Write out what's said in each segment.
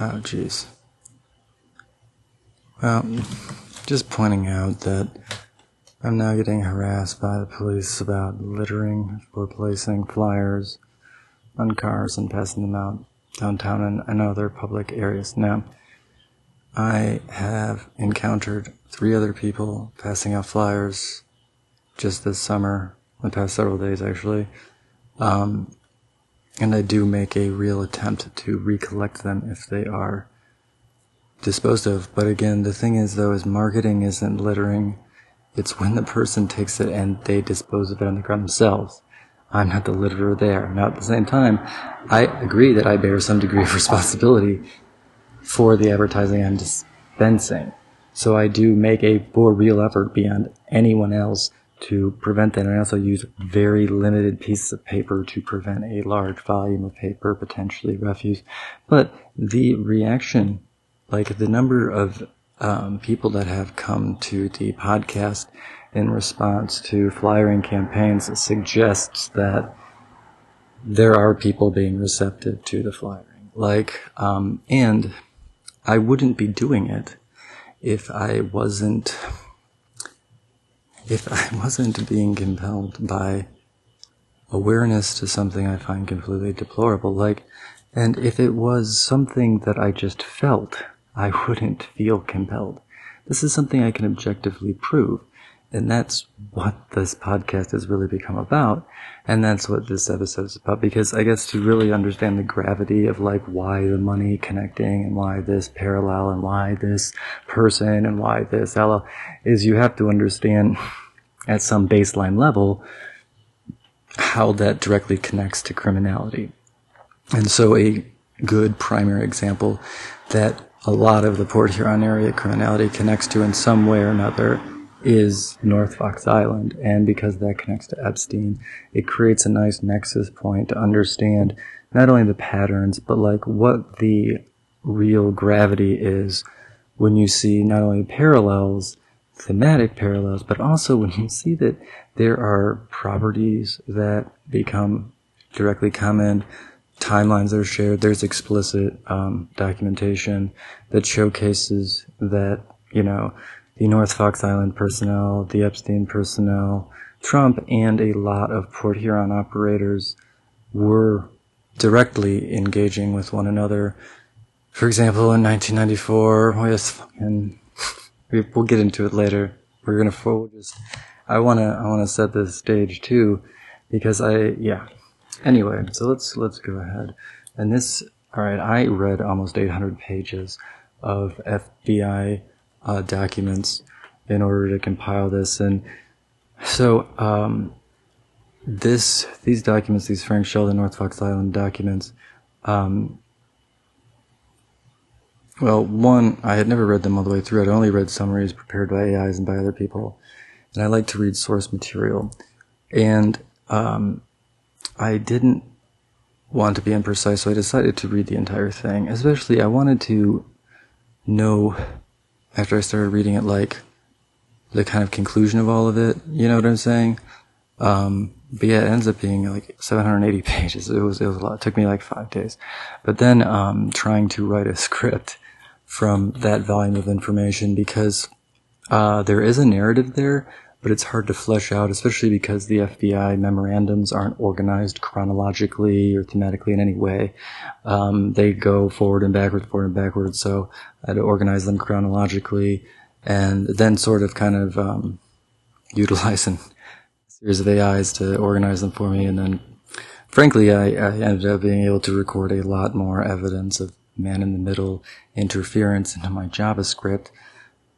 Oh, jeez. Well, just pointing out that I'm now getting harassed by the police about littering for placing flyers on cars and passing them out downtown and other public areas. Now, I have encountered 3 other people passing out flyers just this summer, the past several days actually, and I do make a real attempt to recollect them if they are disposed of. But again, the thing is though, is marketing isn't littering. It's when the person takes it and they dispose of it on the ground themselves. I'm not the litterer there. Now at the same time, I agree that I bear some degree of responsibility for the advertising I'm dispensing. So I do make a more real effort beyond anyone else to prevent that. And I also use very limited pieces of paper to prevent a large volume of paper, potentially refuse. But the reaction, like the number of people that have come to the podcast in response to flyering campaigns suggests that there are people being receptive to the flyering. And I wouldn't be doing it if I wasn't being compelled by awareness to something I find completely deplorable. And if it was something that I just felt, I wouldn't feel compelled. This is something I can objectively prove. And that's what this podcast has really become about. And that's what this episode is about. Because I guess to really understand the gravity of why the money connecting and why this parallel and why this person and why this ally is you have to understand at some baseline level how that directly connects to criminality. And so a good primary example that a lot of the Port Huron area criminality connects to in some way or another is North Fox Island. And because that connects to Epstein, it creates a nice nexus point to understand not only the patterns, but what the real gravity is when you see not only parallels, thematic parallels, but also when you see that there are properties that become directly common, timelines that are shared. There's explicit documentation that showcases that, the North Fox Island personnel, the Epstein personnel, Trump, and a lot of Port Huron operators were directly engaging with one another. For example, in 1994, we'll get into it later. I want to set this stage too, because Anyway, so let's go ahead. And I read almost 800 pages of FBI documents in order to compile this. And so these documents, these Frank Sheldon North Fox Island documents, one, I had never read them all the way through. I'd only read summaries prepared by AIs and by other people. And I like to read source material. And I didn't want to be imprecise, so I decided to read the entire thing. Especially, I wanted to know, after I started reading it, the kind of conclusion of all of it. You know what I'm saying? But yeah, it ends up being 780 pages. It was a lot. It took me 5 days. But then trying to write a script from that volume of information, because there is a narrative there, but it's hard to flesh out, especially because the FBI memorandums aren't organized chronologically or thematically in any way. They go forward and backwards, so I had to organize them chronologically and then sort of utilizing a series of AIs to organize them for me. And then, frankly, I ended up being able to record a lot more evidence of man-in-the-middle interference into my JavaScript,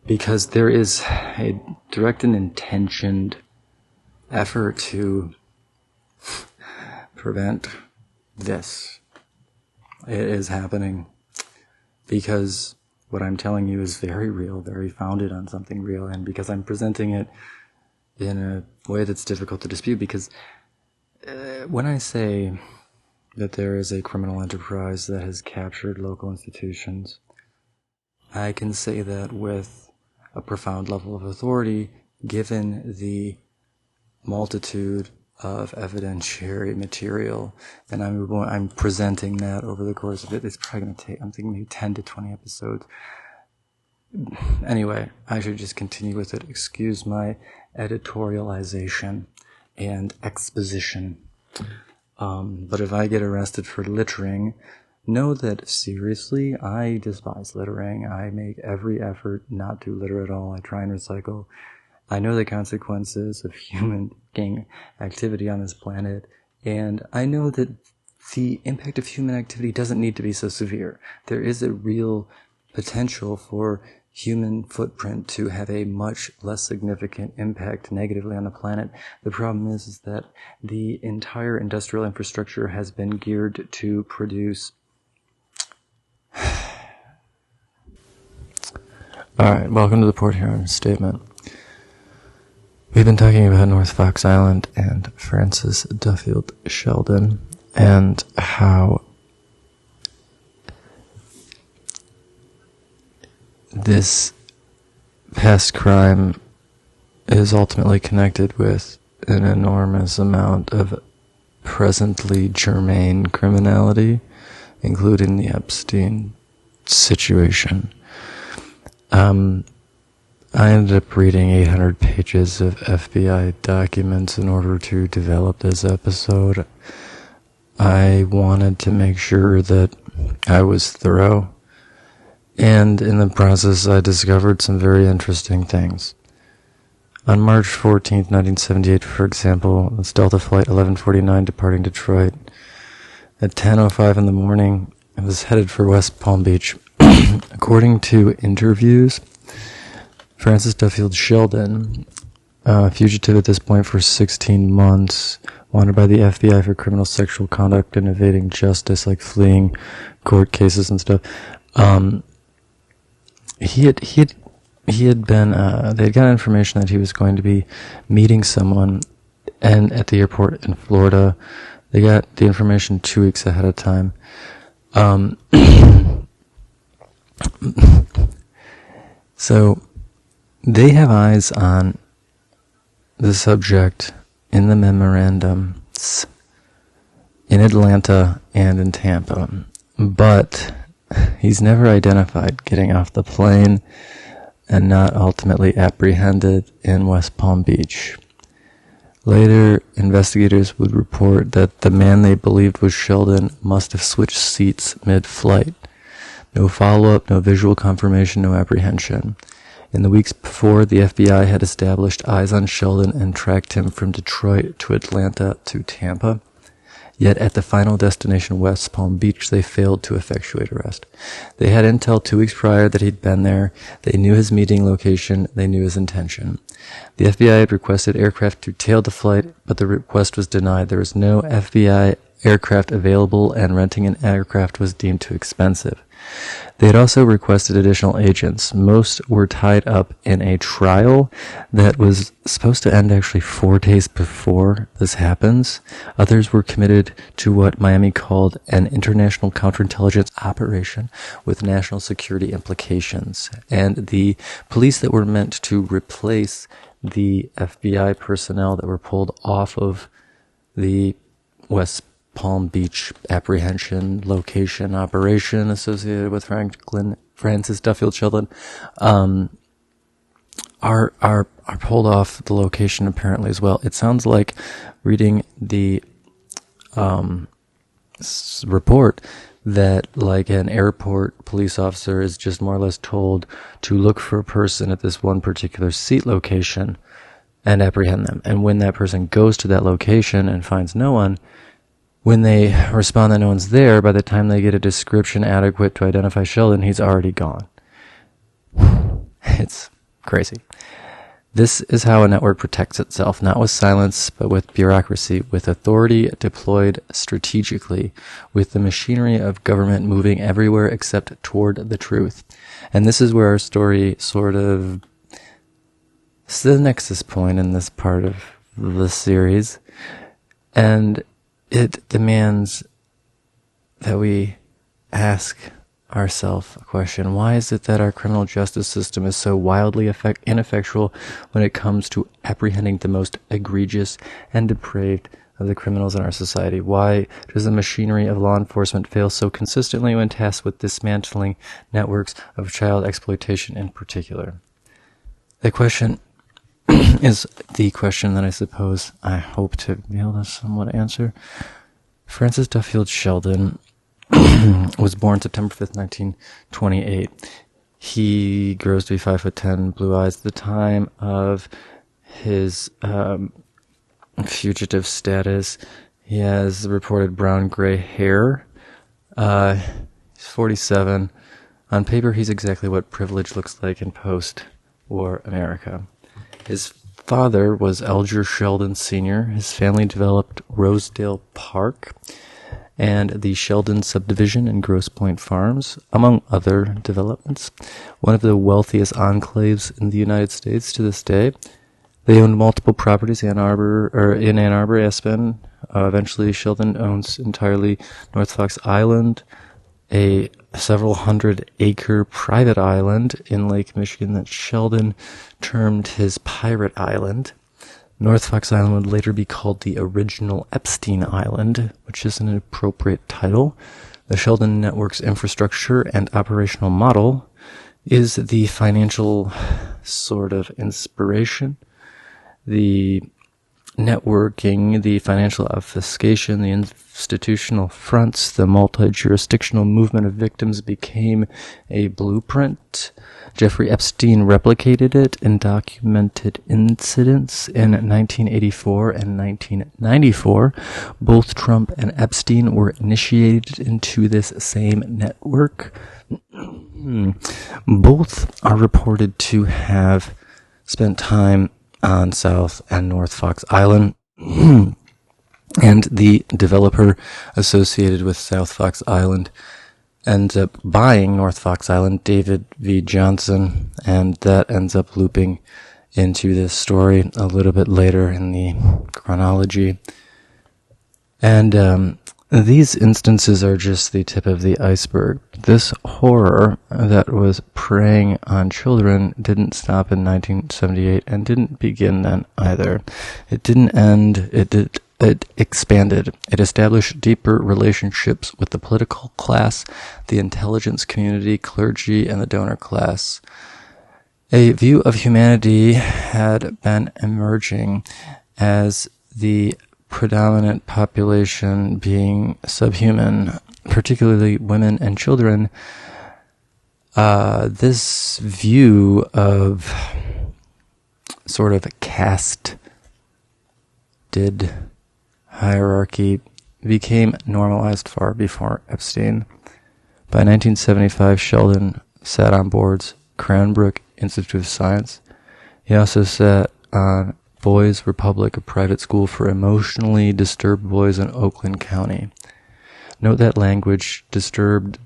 because there is a direct and intentioned effort to prevent this. It is happening because what I'm telling you is very real, very founded on something real, and because I'm presenting it in a way that's difficult to dispute, because when I say that there is a criminal enterprise that has captured local institutions, I can say that with a profound level of authority, given the multitude of evidentiary material, and I'm presenting that over the course of it. It's probably going to take, I'm thinking, maybe 10 to 20 episodes. Anyway, I should just continue with it. Excuse my editorialization and exposition. But if I get arrested for littering, know that, seriously, I despise littering. I make every effort not to litter at all. I try and recycle. I know the consequences of human gang activity on this planet, and I know that the impact of human activity doesn't need to be so severe. There is a real potential for human footprint to have a much less significant impact negatively on the planet. The problem is that the entire industrial infrastructure has been geared to produce... Alright, welcome to the Port Huron Statement. We've been talking about North Fox Island and Francis Duffield Shelden, and how this past crime is ultimately connected with an enormous amount of presently germane criminality, including the Epstein situation. I ended up reading 800 pages of FBI documents in order to develop this episode. I wanted to make sure that I was thorough, and in the process I discovered some very interesting things. On March 14th, 1978, for example, this Delta Flight 1149 departing Detroit, at 10:05 in the morning, it was headed for West Palm Beach. According to interviews, Francis Duffield Shelden, fugitive at this point for 16 months, wanted by the FBI for criminal sexual conduct and evading justice, like fleeing court cases and stuff. He had been, they had got information that he was going to be meeting someone and at the airport in Florida. They got the information 2 weeks ahead of time. So they have eyes on the subject in the memorandums in Atlanta and in Tampa, but he's never identified getting off the plane and not ultimately apprehended in West Palm Beach. Later, investigators would report that the man they believed was Sheldon must have switched seats mid-flight. No follow-up, no visual confirmation, no apprehension. In the weeks before, the FBI had established eyes on Sheldon and tracked him from Detroit to Atlanta to Tampa. Yet at the final destination, West Palm Beach, they failed to effectuate arrest. They had intel 2 weeks prior that he'd been there. They knew his meeting location. They knew his intention. The FBI had requested aircraft to tail the flight, but the request was denied. There was no FBI aircraft available, and renting an aircraft was deemed too expensive. They had also requested additional agents. Most were tied up in a trial that was supposed to end actually 4 days before this happens. Others were committed to what Miami called an international counterintelligence operation with national security implications. And the police that were meant to replace the FBI personnel that were pulled off of the West Palm Beach apprehension location operation associated with Francis Duffield Shelden are pulled off the location apparently as well. It sounds like, reading the report, that like an airport police officer is just more or less told to look for a person at this one particular seat location and apprehend them. And when that person goes to that location and finds no one, when they respond that no one's there, by the time they get a description adequate to identify Sheldon, he's already gone. It's crazy. This is how a network protects itself, not with silence, but with bureaucracy, with authority deployed strategically, with the machinery of government moving everywhere except toward the truth. And this is where our story sort of... It's the nexus point in this part of the series. And it demands that we ask ourselves a question. Why is it that our criminal justice system is so wildly ineffectual when it comes to apprehending the most egregious and depraved of the criminals in our society? Why does the machinery of law enforcement fail so consistently when tasked with dismantling networks of child exploitation in particular? The question is the question that I suppose I hope to be able to somewhat answer. Francis Duffield Shelden was born September 5th, 1928. He grows to be 5'10", blue eyes. At the time of his fugitive status, he has reported brown-gray hair. He's 47. On paper, he's exactly what privilege looks like in post-war America. His father was Alger Sheldon Sr. His family developed Rosedale Park and the Sheldon subdivision in Grosse Pointe Farms, among other developments. One of the wealthiest enclaves in the United States to this day. They owned multiple properties in Ann Arbor, Aspen. Eventually, Sheldon owns entirely North Fox Island, a several hundred-acre private island in Lake Michigan that Sheldon termed his Pirate Island. North Fox Island would later be called the original Epstein Island, which is an appropriate title. The Sheldon Network's infrastructure and operational model is the financial sort of inspiration, the networking, the financial obfuscation, the institutional fronts, the multi-jurisdictional movement of victims became a blueprint. Jeffrey Epstein replicated it in documented incidents in 1984 and 1994. Both Trump and Epstein were initiated into this same network. Both are reported to have spent time on South and North Fox Island, and the developer associated with South Fox Island ends up buying North Fox Island, David V. Johnson, and that ends up looping into this story a little bit later in the chronology. And these instances are just the tip of the iceberg. This horror that was preying on children didn't stop in 1978 and didn't begin then either. It didn't end, it expanded. It established deeper relationships with the political class, the intelligence community, clergy, and the donor class. A view of humanity had been emerging as the predominant population being subhuman, particularly women and children. This view of sort of a caste hierarchy became normalized far before Epstein. By 1975, Sheldon sat on boards, Cranbrook Institute of Science. He also sat on Boys Republic, a private school for emotionally disturbed boys in Oakland County. Note that language, disturbed.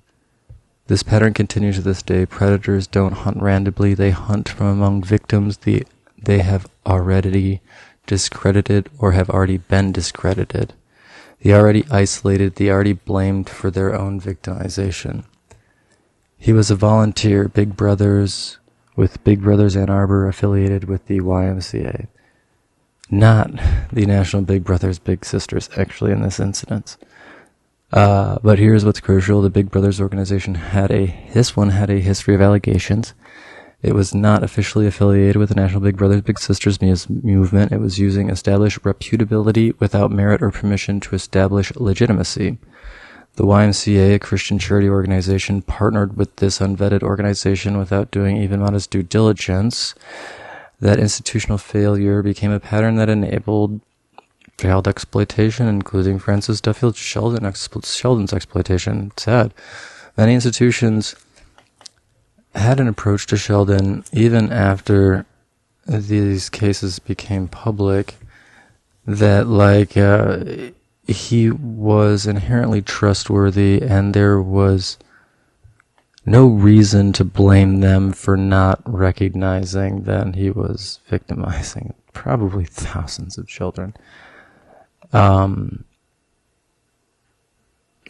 This pattern continues to this day. Predators don't hunt randomly. They hunt from among victims they have already discredited or have already been discredited. The already isolated, the already blamed for their own victimization. He was a volunteer, Big Brothers Ann Arbor, affiliated with the YMCA. Not the National Big Brothers Big Sisters, actually, in this incident. But here's what's crucial. The Big Brothers organization had a history of allegations. It was not officially affiliated with the National Big Brothers Big Sisters movement. It was using established reputability without merit or permission to establish legitimacy. The YMCA, a Christian charity organization, partnered with this unvetted organization without doing even modest due diligence. That institutional failure became a pattern that enabled child exploitation, including Francis Duffield Shelden's exploitation. Sad. Many institutions had an approach to Sheldon even after these cases became public that, he was inherently trustworthy and there was no reason to blame them for not recognizing that he was victimizing probably thousands of children.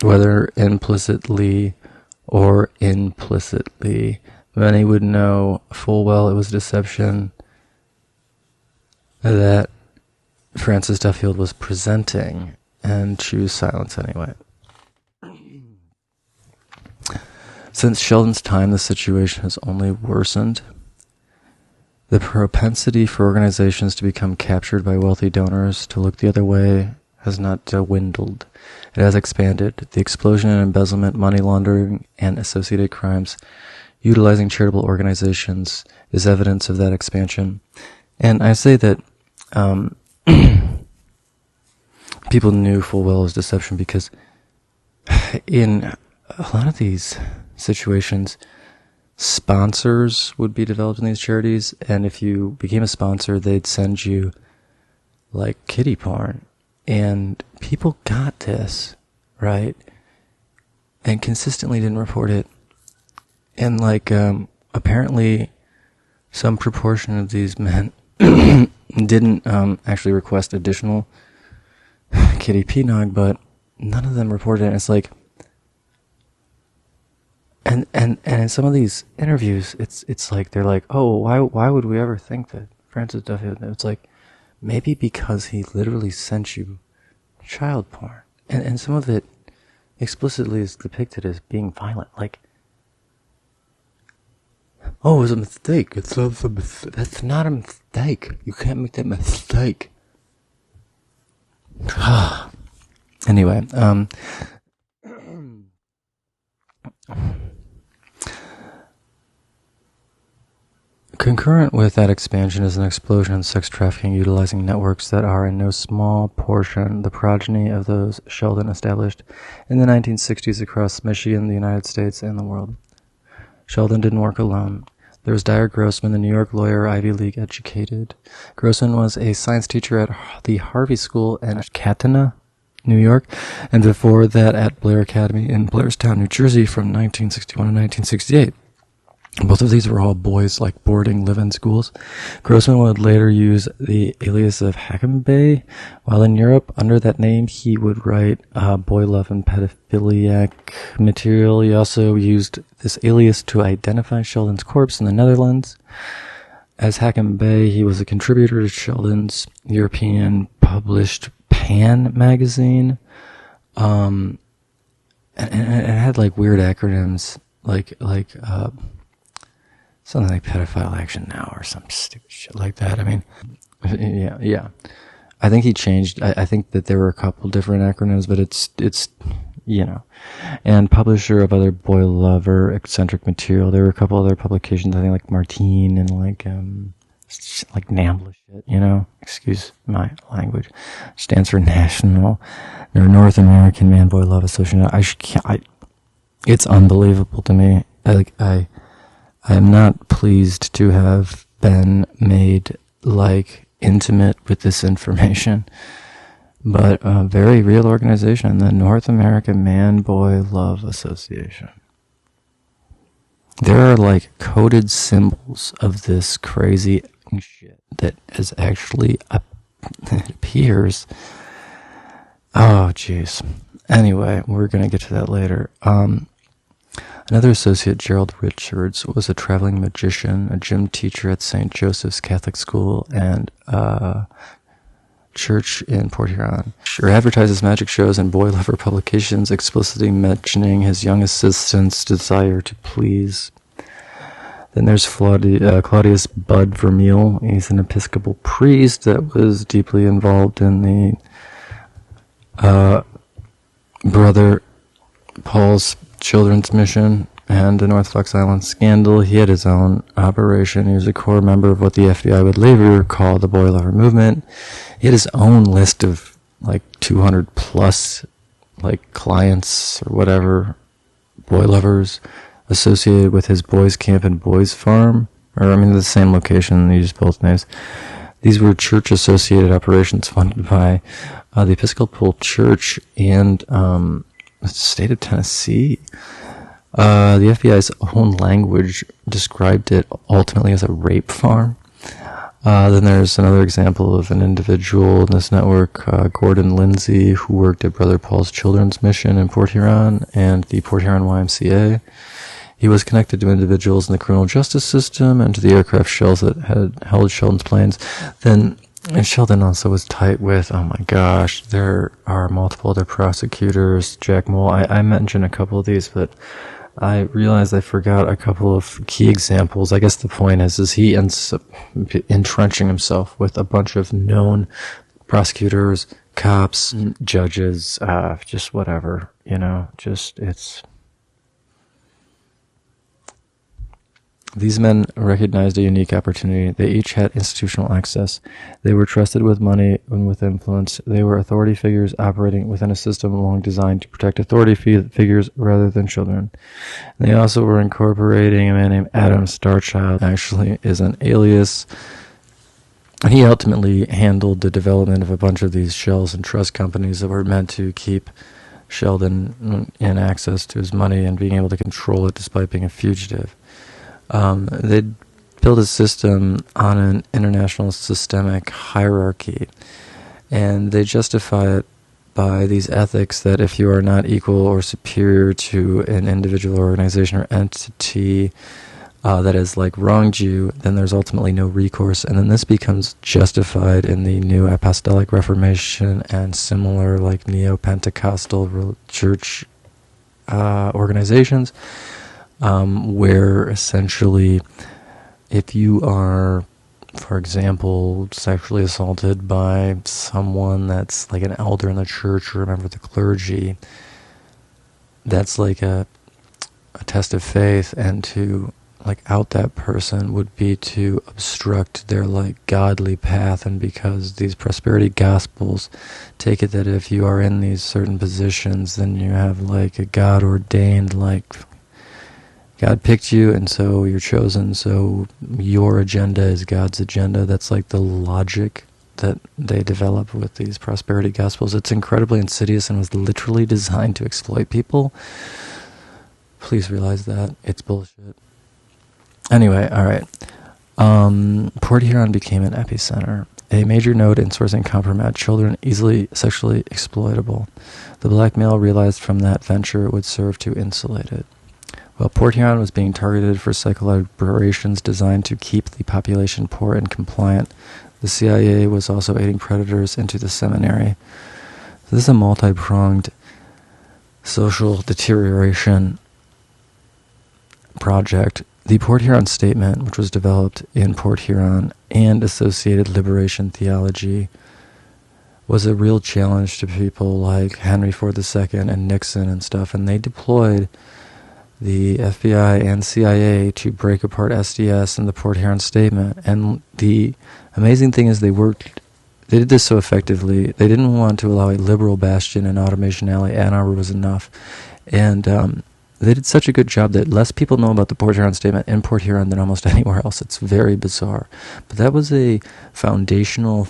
Whether implicitly or implicitly. Many would know full well it was deception that Francis Duffield was presenting, and choose silence anyway. Since Sheldon's time, the situation has only worsened. The propensity for organizations to become captured by wealthy donors to look the other way has not dwindled. It has expanded. The explosion in embezzlement, money laundering, and associated crimes utilizing charitable organizations is evidence of that expansion. And I say that people knew full well it was deception because in a lot of these situations, sponsors would be developed in these charities, and if you became a sponsor, they'd send you like kiddie porn, and people got this, right, and consistently didn't report it, and apparently some proportion of these men didn't actually request additional kiddie pnog, but none of them reported it. And it's like, And in some of these interviews, it's like they're like, oh, why would we ever think that Francis Duffield? It's like, maybe because he literally sent you child porn, and some of it explicitly is depicted as being violent. Like, oh, it was a mistake. That's not a mistake. You can't make that mistake. Anyway, concurrent with that expansion is an explosion in sex trafficking utilizing networks that are in no small portion the progeny of those Sheldon established in the 1960s across Michigan, the United States, and the world. Sheldon didn't work alone. There was Dier Grossman, the New York lawyer, Ivy League educated. Grossman was a science teacher at the Harvey School in Catana, New York, and before that at Blair Academy in Blairstown, New Jersey from 1961 to 1968. Both of these were all boys, like boarding live-in schools. Grossman would later use the alias of Hackenbay. While in Europe, under that name, he would write boy love and pedophiliac material. He also used this alias to identify Sheldon's corpse in the Netherlands. As Hackenbay, he was a contributor to Sheldon's European published Pan magazine. And it had like weird acronyms, like something like Pedophile Action Now or some stupid shit like that. I mean, yeah. I think he changed. I think that there were a couple different acronyms, but it's and publisher of other boy lover eccentric material. There were a couple other publications, I think, like Martine and like NAMBLA shit, excuse my language. Stands for National or North American Man Boy Love Association. It's unbelievable to me. I am not pleased to have been made intimate with this information, but a very real organization, the North American Man Boy Love Association. There are coded symbols of this crazy shit that is actually it appears. Oh, jeez. Anyway, we're gonna get to that later. Another associate, Gerald Richards, was a traveling magician, a gym teacher at St. Joseph's Catholic School and church in Port Huron. He advertises magic shows and boy lover publications, explicitly mentioning his young assistant's desire to please. Then there's Claudius Bud Vermile. He's an Episcopal priest that was deeply involved in the Brother Paul's Children's Mission and the North Fox Island scandal. He had his own operation. He was a core member of what the FBI would later call the boy lover movement. He had his own list of 200 plus clients or whatever, boy lovers associated with his boys camp and boys farm, or the same location. They used both names. These were church associated operations funded by the Episcopal Church and the state of Tennessee. The FBI's own language described it ultimately as a rape farm. Then there's another example of an individual in this network, Gordon Lindsay, who worked at Brother Paul's Children's Mission in Port Huron and the Port Huron YMCA. He was connected to individuals in the criminal justice system and to the aircraft shells that had held Sheldon's planes. And Sheldon also was tight with, oh my gosh, there are multiple other prosecutors, Jack Mole. I mentioned a couple of these, but I realized I forgot a couple of key examples. I guess the point is he ends up entrenching himself with a bunch of known prosecutors, cops, judges, just whatever, it's... These men recognized a unique opportunity. They each had institutional access. They were trusted with money and with influence. They were authority figures operating within a system long designed to protect authority figures rather than children. And they also were incorporating a man named Adam Starchild, actually is an alias. And he ultimately handled the development of a bunch of these shells and trust companies that were meant to keep Sheldon in access to his money and being able to control it despite being a fugitive. They built a system on an international systemic hierarchy, and they justify it by these ethics that if you are not equal or superior to an individual organization or entity that has wronged you, then there's ultimately no recourse. And then this becomes justified in the new Apostolic Reformation and similar neo-Pentecostal church organizations. Where essentially if you are, for example, sexually assaulted by someone that's like an elder in the church or a member of the clergy, that's like a test of faith, and to out that person would be to obstruct their godly path. And because these prosperity gospels take it that if you are in these certain positions, then you have a God ordained God picked you, and so you're chosen, so your agenda is God's agenda. That's the logic that they develop with these prosperity gospels. It's incredibly insidious and was literally designed to exploit people. Please realize that. It's bullshit. Anyway, alright. Port Huron became an epicenter, a major node in sourcing compromised children, easily sexually exploitable. The blackmail realized from that venture would serve to insulate it. While Port Huron was being targeted for psychological operations designed to keep the population poor and compliant, the CIA was also aiding predators into the seminary. So this is a multi-pronged social deterioration project. The Port Huron Statement, which was developed in Port Huron, and associated liberation theology, was a real challenge to people like Henry Ford II and Nixon and stuff, and they deployed the FBI and CIA to break apart SDS and the Port Huron Statement. And the amazing thing is they did this so effectively. They didn't want to allow a liberal bastion in Automation Alley. Ann Arbor was enough. And they did such a good job that less people know about the Port Huron Statement in Port Huron than almost anywhere else. It's very bizarre. But that was a foundational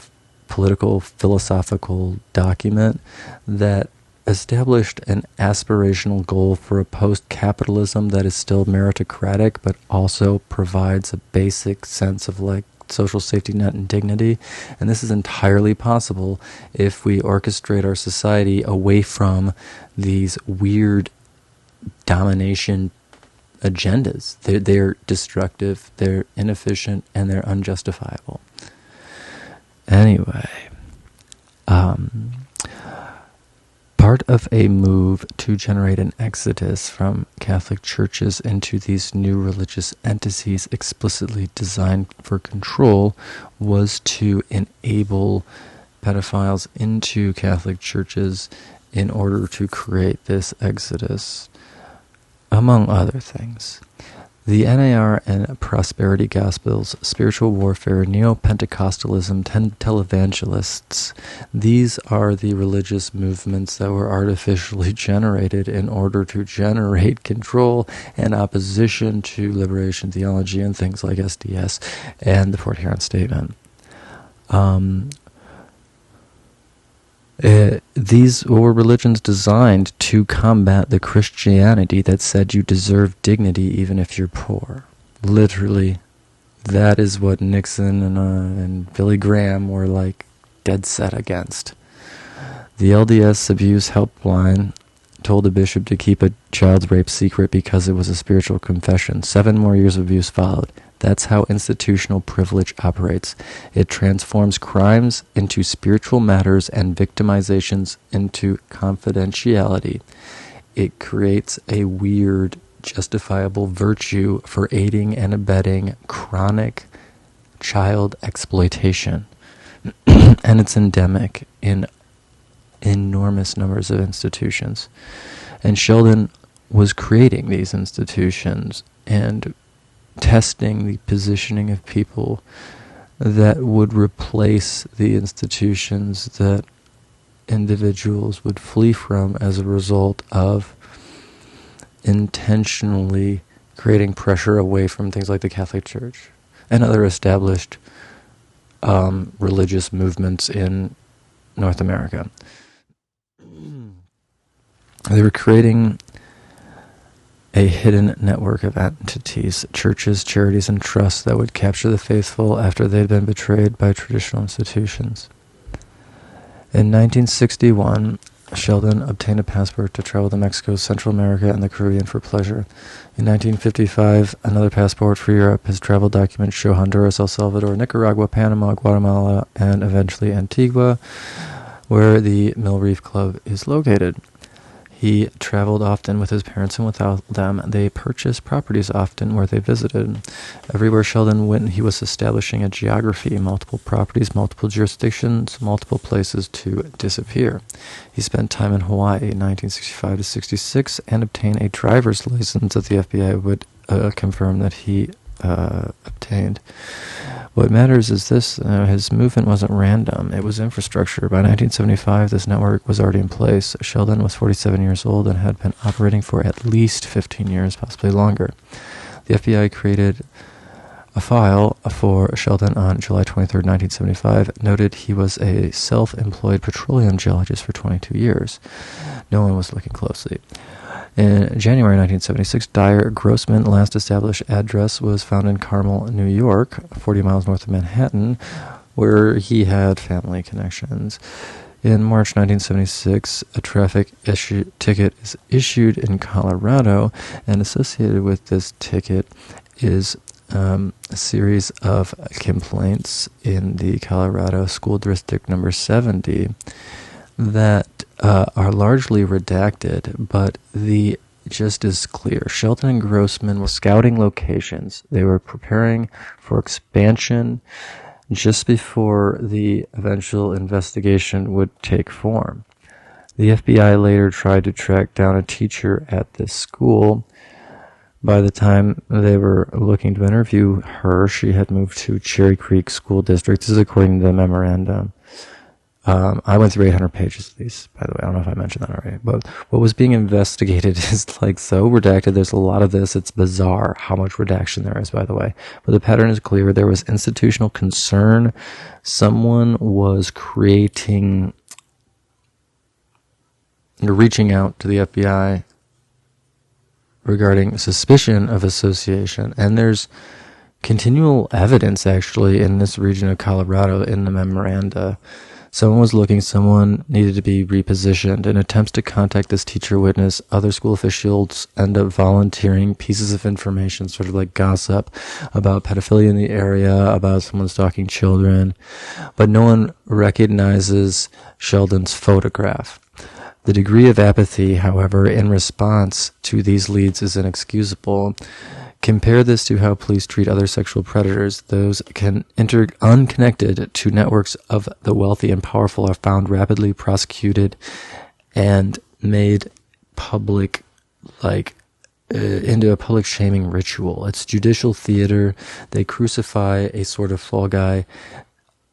political, philosophical document that established an aspirational goal for a post-capitalism that is still meritocratic, but also provides a basic sense of social safety net and dignity. And this is entirely possible if we orchestrate our society away from these weird domination agendas. They're destructive, they're inefficient, and they're unjustifiable. Anyway, part of a move to generate an exodus from Catholic churches into these new religious entities explicitly designed for control was to enable pedophiles into Catholic churches in order to create this exodus, among other things. The NAR and prosperity gospels, spiritual warfare, neo-Pentecostalism, televangelists, these are the religious movements that were artificially generated in order to generate control and opposition to liberation theology and things like SDS and the Port Huron Statement. These were religions designed to combat the Christianity that said you deserve dignity even if you're poor. Literally, that is what Nixon and Billy Graham were like dead set against. The LDS Abuse Helpline told the bishop to keep a child's rape secret because it was a spiritual confession. 7 more years of abuse followed. That's how institutional privilege operates. It transforms crimes into spiritual matters and victimizations into confidentiality. It creates a weird, justifiable virtue for aiding and abetting chronic child exploitation. And it's endemic in enormous numbers of institutions. And Sheldon was creating these institutions and testing the positioning of people that would replace the institutions that individuals would flee from as a result of intentionally creating pressure away from things like the Catholic Church and other established religious movements in North America. They were creating a hidden network of entities, churches, charities, and trusts that would capture the faithful after they'd been betrayed by traditional institutions. In 1961, Sheldon obtained a passport to travel to Mexico, Central America, and the Caribbean for pleasure. In 1955, another passport for Europe. His travel documents show Honduras, El Salvador, Nicaragua, Panama, Guatemala, and eventually Antigua, where the Mill Reef Club is located. He traveled often with his parents, and without them, they purchased properties often where they visited. Everywhere Sheldon went, he was establishing a geography, multiple properties, multiple jurisdictions, multiple places to disappear. He spent time in Hawaii in 1965 to 66 and obtained a driver's license that the FBI would confirm that he obtained. What matters is this, his movement wasn't random, it was infrastructure. By 1975, this network was already in place. Sheldon was 47 years old and had been operating for at least 15 years, possibly longer. The FBI created a file for Sheldon on July 23, 1975, noted he was a self-employed petroleum geologist for 22 years. No one was looking closely. In January 1976, Dier Grossman last established address was found in Carmel, New York, 40 miles north of Manhattan, where he had family connections. In March 1976, a traffic ticket is issued in Colorado, and associated with this ticket is a series of complaints in the Colorado School District number 70 that are largely redacted, but the gist is clear. Sheldon and Grossman were scouting locations. They were preparing for expansion just before the eventual investigation would take form. The FBI later tried to track down a teacher at this school. By the time they were looking to interview her, she had moved to Cherry Creek School District. This is according to the memorandum. I went through 800 pages of these, by the way. I don't know if I mentioned that already. But what was being investigated is like so redacted. There's a lot of this. It's bizarre how much redaction there is, by the way. But the pattern is clear. There was institutional concern. Someone was reaching out to the FBI regarding suspicion of association. And there's continual evidence, actually, in this region of Colorado in the memoranda. Someone was looking, someone needed to be repositioned. In attempts to contact this teacher witness, other school officials end up volunteering pieces of information, sort of like gossip, about pedophilia in the area, about someone stalking children. But no one recognizes Sheldon's photograph. The degree of apathy, however, in response to these leads is inexcusable. Compare this to how police treat other sexual predators. Those unconnected to networks of the wealthy and powerful are found rapidly prosecuted and made public, into a public shaming ritual. It's judicial theater. They crucify a sort of fall guy,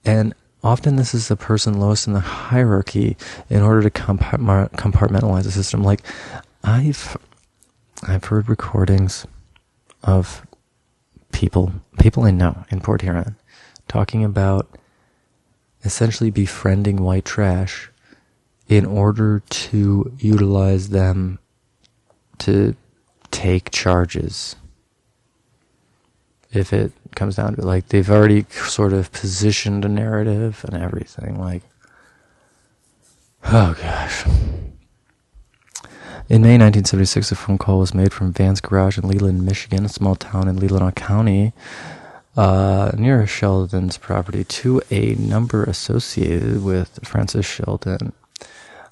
and often this is the person lowest in the hierarchy in order to compartmentalize the system. Like, I've heard recordings of people I know in Port Huron talking about essentially befriending white trash in order to utilize them to take charges. if it comes down to it. Like, they've already sort of positioned a narrative and everything. Like, oh gosh. In May 1976, a phone call was made from Van's garage in Leland, Michigan, a small town in Leelanau County, near Sheldon's property, to a number associated with Francis Shelden.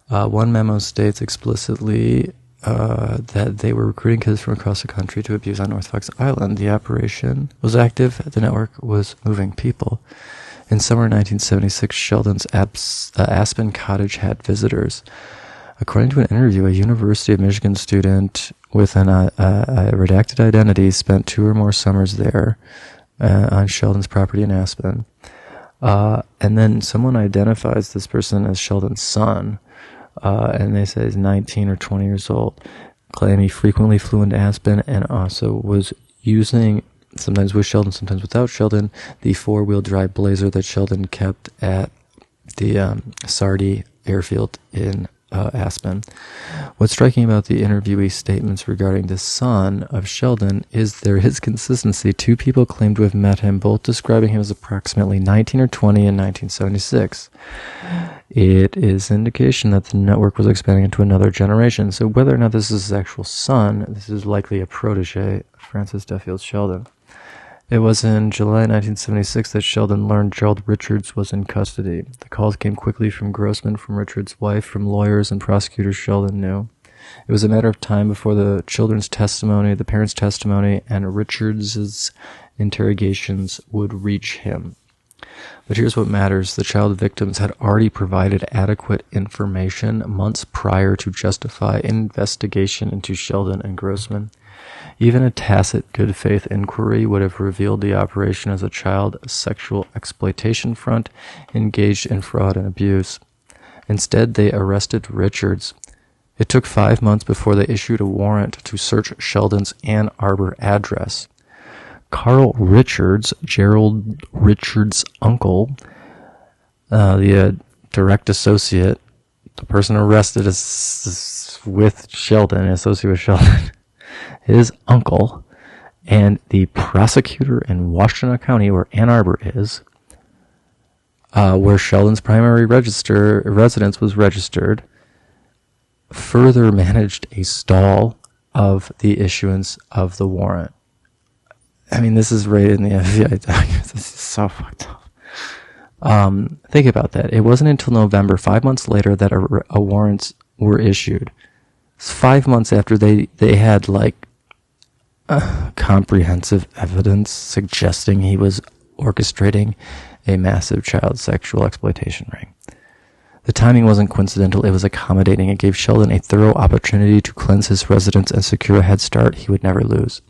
One memo states explicitly that they were recruiting kids from across the country to abuse on North Fox Island. The operation was active. The network was moving people. In summer 1976, Sheldon's Aspen Cottage had visitors. According to an interview, a University of Michigan student with a redacted identity spent 2 or more summers there on Sheldon's property in Aspen. And then someone identifies this person as Sheldon's son, and they say he's 19 or 20 years old, claim he frequently flew into Aspen and also was using, sometimes with Sheldon, sometimes without Sheldon, the 4-wheel drive Blazer that Sheldon kept at the Sardi airfield in Aspen. What's striking about the interviewee statements regarding the son of Sheldon is there is consistency. 2 people claim to have met him, both describing him as approximately 19 or 20 in 1976. It is indication that the network was expanding into another generation. So whether or not this is his actual son, this is likely a protege, Francis Duffield Shelden. It was in July 1976 that Sheldon learned Gerald Richards was in custody. The calls came quickly from Grossman, from Richards' wife, from lawyers and prosecutors Sheldon knew. It was a matter of time before the children's testimony, the parents' testimony, and Richards' interrogations would reach him. But here's what matters. The child victims had already provided adequate information months prior to justify an investigation into Sheldon and Grossman. Even a tacit good faith inquiry would have revealed the operation as a child sexual exploitation front engaged in fraud and abuse. Instead, they arrested Richards. It took 5 months before they issued a warrant to search Sheldon's Ann Arbor address. Carl Richards, Gerald Richards' uncle, the direct associate, the person arrested is with Sheldon, associated with Sheldon, his uncle, and the prosecutor in Washtenaw County, where Ann Arbor is, where Sheldon's primary residence was registered, further managed a stall of the issuance of the warrant. I mean, this is right in the FBI documents. This is so fucked up. Think about that. It wasn't until November, 5 months later, that a warrants were issued. It's 5 months after they had, like, comprehensive evidence suggesting he was orchestrating a massive child sexual exploitation ring. The timing wasn't coincidental, it was accommodating. It gave Sheldon a thorough opportunity to cleanse his residence and secure a head start he would never lose.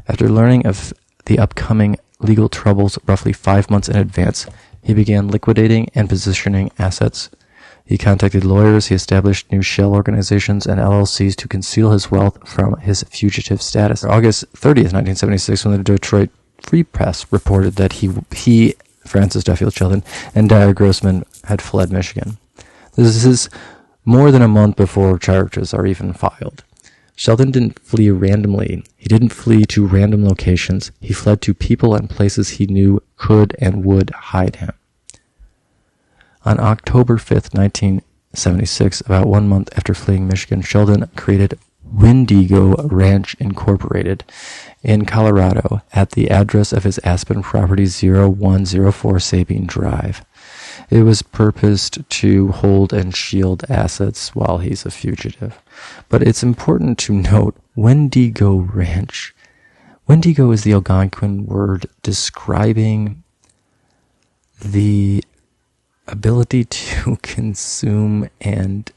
After learning of the upcoming legal troubles roughly 5 months in advance, he began liquidating and positioning assets. He contacted lawyers, he established new shell organizations and LLCs to conceal his wealth from his fugitive status. August 30th, 1976, when the Detroit Free Press reported that he, Francis Duffield Shelden, and Dier Grossman had fled Michigan. This is more than a month before charges are even filed. Sheldon didn't flee randomly. He didn't flee to random locations. He fled to people and places he knew could and would hide him. On October 5th, 1976, about 1 month after fleeing Michigan, Sheldon created Wendigo Ranch Incorporated in Colorado at the address of his Aspen property 0104 Sabine Drive. It was purposed to hold and shield assets while he's a fugitive. But it's important to note Wendigo Ranch. Wendigo is the Algonquin word describing the ability to consume and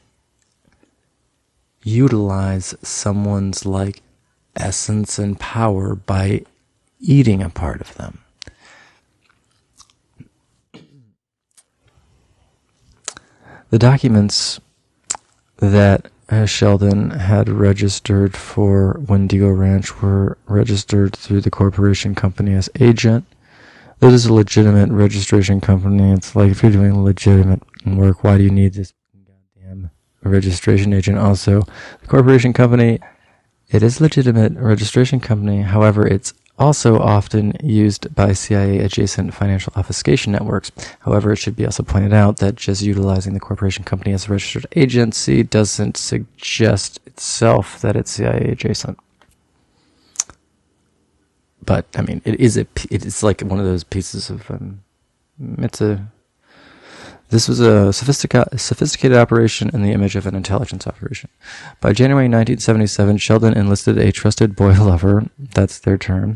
utilize someone's like essence and power by eating a part of them. The documents that Sheldon had registered for Wendigo Ranch were registered through the corporation company as agent. This is a legitimate registration company. It's like, if you're doing legitimate work, why do you need this goddamn registration agent? Also, the corporation company, it is a legitimate registration company. However, it's also often used by CIA-adjacent financial obfuscation networks. However, it should be also pointed out that just utilizing the corporation company as a registered agency doesn't suggest itself that it's CIA-adjacent. But, I mean, it's like one of those pieces of, this was a sophisticated operation in the image of an intelligence operation. By January 1977, Sheldon enlisted a trusted boy lover, that's their term,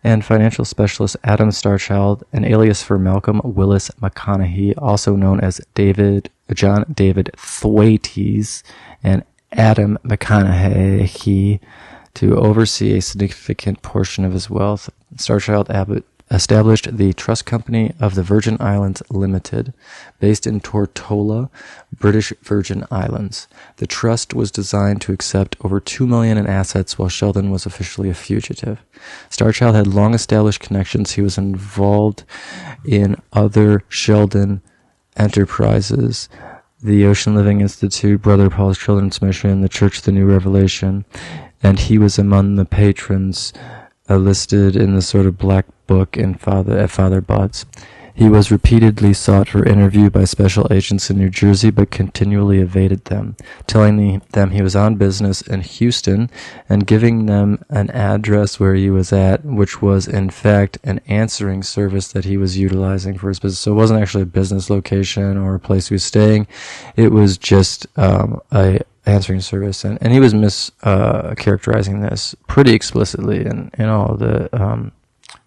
and financial specialist Adam Starchild, an alias for Malcolm Willis McConaughey, also known as John David Thwaites, and Adam McConaughey, to oversee a significant portion of his wealth. Starchild established the Trust Company of the Virgin Islands Limited, based in Tortola, British Virgin Islands. The trust was designed to accept over $2 million in assets while Sheldon was officially a fugitive. Starchild had long established connections. He was involved in other Sheldon enterprises, the Ocean Living Institute, Brother Paul's Children's Mission, the Church of the New Revelation, and he was among the patrons listed in the sort of black book at Father Bod's. He was repeatedly sought for interview by special agents in New Jersey, but continually evaded them, telling them he was on business in Houston and giving them an address where he was at, which was in fact an answering service that he was utilizing for his business. So it wasn't actually a business location or a place he was staying. It was just a answering service, and he was characterizing this pretty explicitly in all the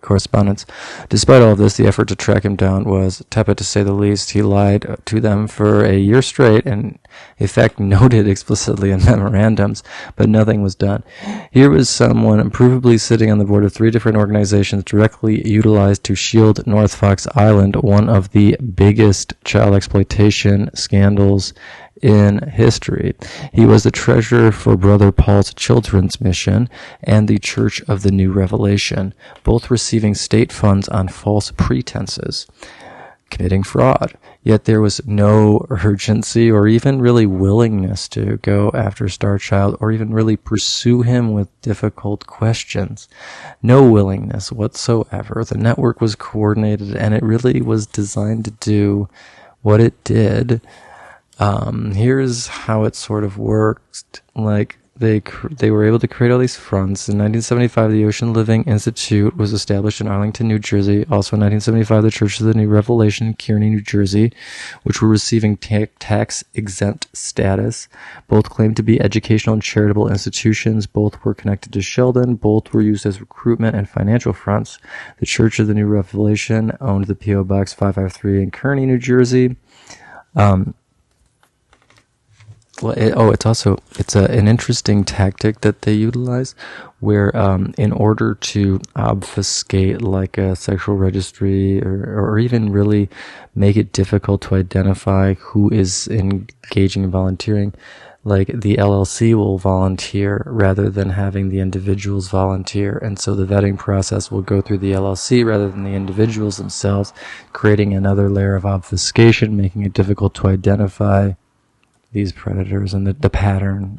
correspondence. Despite all of this, the effort to track him down was tepid, to say the least. He lied to them for a year straight, and in fact noted explicitly in memorandums, but nothing was done. Here was someone provably sitting on the board of 3 different organizations directly utilized to shield North Fox Island, one of the biggest child exploitation scandals in history. He was the treasurer for Brother Paul's Children's Mission and the Church of the New Revelation, both receiving state funds on false pretenses, committing fraud. Yet there was no urgency or even really willingness to go after Starchild or even really pursue him with difficult questions. No willingness whatsoever. The network was coordinated, and it really was designed to do what it did. Here's how it sort of worked. Like, they were able to create all these fronts. In 1975, the Ocean Living Institute was established in Arlington, New Jersey. Also in 1975, the Church of the New Revelation in Kearney, New Jersey, which were receiving tax-exempt status. Both claimed to be educational and charitable institutions. Both were connected to Sheldon. Both were used as recruitment and financial fronts. The Church of the New Revelation owned the P.O. Box 553 in Kearney, New Jersey. It's an interesting tactic that they utilize, where in order to obfuscate like a sexual registry or even really make it difficult to identify who is engaging in volunteering, like the LLC will volunteer rather than having the individuals volunteer, and so the vetting process will go through the LLC rather than the individuals themselves, creating another layer of obfuscation, making it difficult to identify these predators and the pattern,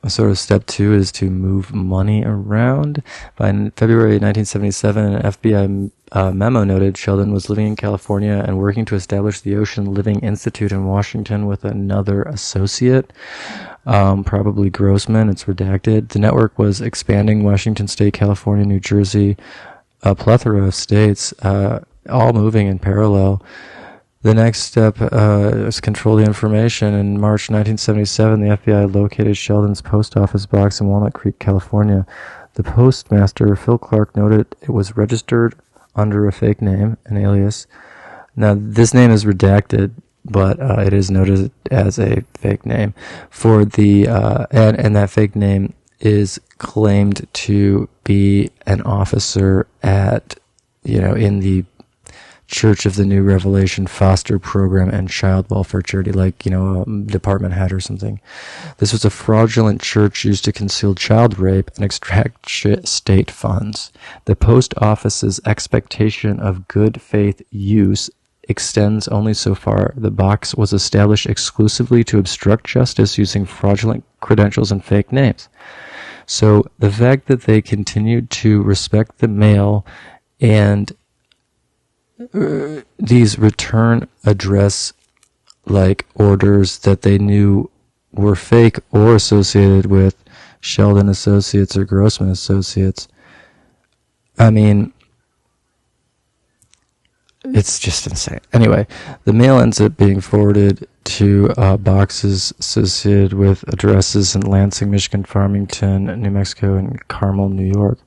Sort of step 2 is to move money around. By February 1977, an FBI memo noted Sheldon was living in California and working to establish the Ocean Living Institute in Washington with another associate, probably Grossman. It's redacted. The network was expanding Washington State, California, New Jersey, a plethora of states, all moving in parallel. The next step is control the information. In March 1977, the FBI located Sheldon's post office box in Walnut Creek, California. The postmaster, Phil Clark, noted it was registered under a fake name, an alias. Now, this name is redacted, but it is noted as a fake name. For the and that fake name is claimed to be an officer at, in the Church of the New Revelation foster program and child welfare charity, like, a department head or something. This was a fraudulent church used to conceal child rape and extract state funds. The post office's expectation of good faith use extends only so far. The box was established exclusively to obstruct justice using fraudulent credentials and fake names. So the fact that they continued to respect the mail and these return address like orders that they knew were fake or associated with Sheldon Associates or Grossman Associates, I mean, it's just insane. Anyway, the mail ends up being forwarded to boxes associated with addresses in Lansing, Michigan, Farmington, New Mexico, and Carmel, New York.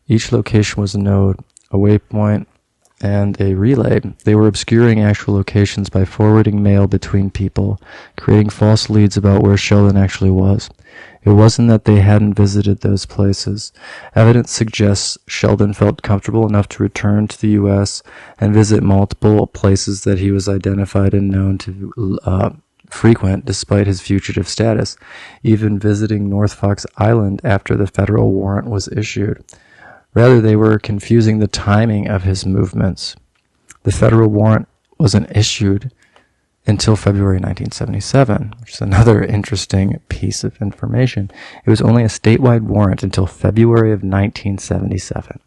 Each location was a node, a waypoint, and a relay. They were obscuring actual locations by forwarding mail between people, creating false leads about where Sheldon actually was. It wasn't that they hadn't visited those places. Evidence suggests Sheldon felt comfortable enough to return to the U.S. and visit multiple places that he was identified and known to frequent despite his fugitive status, even visiting North Fox Island after the federal warrant was issued. Rather, they were confusing the timing of his movements. The federal warrant wasn't issued until February 1977, which is another interesting piece of information. It was only a statewide warrant until February of 1977.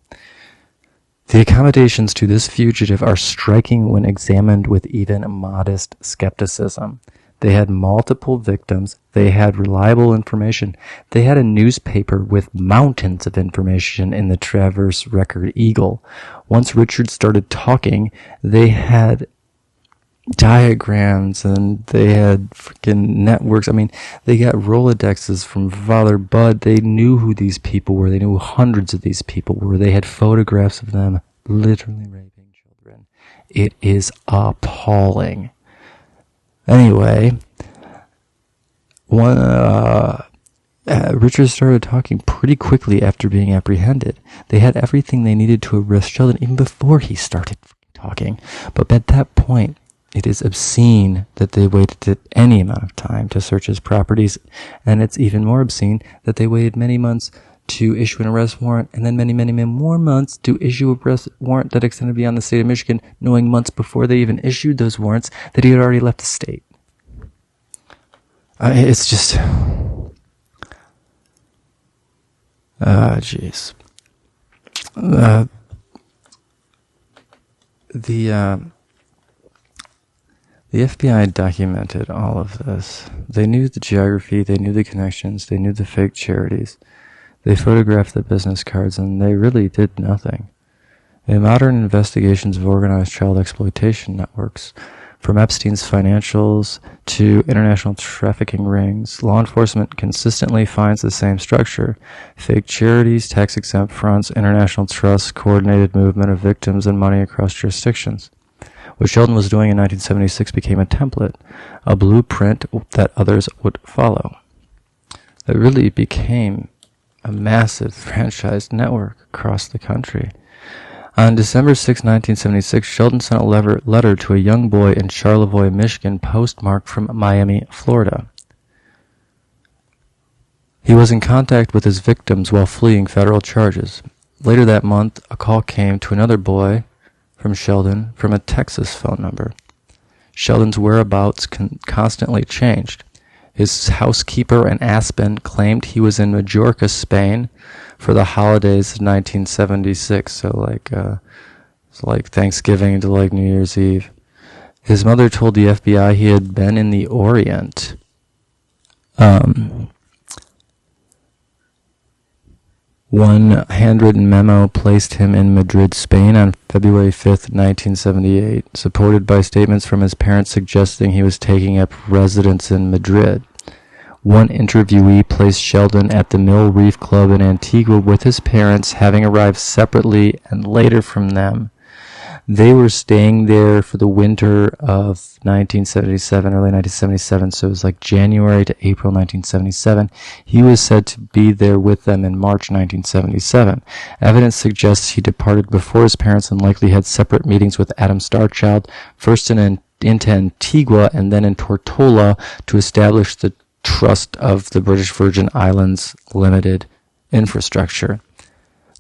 The accommodations to this fugitive are striking when examined with even modest skepticism. They had multiple victims. They had reliable information. They had a newspaper with mountains of information in the Traverse Record Eagle. Once Richard started talking, they had diagrams and they had freaking networks. I mean, they got Rolodexes from Father Bud. They knew who these people were. They knew who hundreds of these people were. They had photographs of them literally raping children. It is appalling. Anyway, Richard started talking pretty quickly after being apprehended. They had everything they needed to arrest Sheldon even before he started talking. But at that point, it is obscene that they waited any amount of time to search his properties, and it's even more obscene that they waited many months to issue an arrest warrant, and then many, many, many more months to issue a arrest warrant that extended beyond the state of Michigan, knowing months before they even issued those warrants that he had already left the state. It's just... jeez. The FBI documented all of this. They knew the geography, they knew the connections, they knew the fake charities. They photographed the business cards, and they really did nothing. In modern investigations of organized child exploitation networks, from Epstein's financials to international trafficking rings, law enforcement consistently finds the same structure: fake charities, tax-exempt fronts, international trusts, coordinated movement of victims and money across jurisdictions. What Sheldon was doing in 1976 became a template, a blueprint that others would follow. It really became a massive franchise network across the country. On December 6, 1976, Sheldon sent a letter to a young boy in Charlevoix, Michigan, postmarked from Miami, Florida. He was in contact with his victims while fleeing federal charges. Later that month, a call came to another boy from Sheldon from a Texas phone number. Sheldon's whereabouts constantly changed. His housekeeper in Aspen claimed he was in Majorca, Spain, for the holidays of 1976, so it's like Thanksgiving to like New Year's Eve. His mother told the FBI he had been in the Orient. One handwritten memo placed him in Madrid, Spain on February 5th, 1978, supported by statements from his parents suggesting he was taking up residence in Madrid. One interviewee placed Sheldon at the Mill Reef Club in Antigua with his parents, having arrived separately and later from them. They were staying there for the winter of 1977, early 1977, so it was like January to April 1977. He was said to be there with them in March 1977. Evidence suggests he departed before his parents and likely had separate meetings with Adam Starchild, first into Antigua and then in Tortola, to establish the Trust of the British Virgin Islands Limited infrastructure.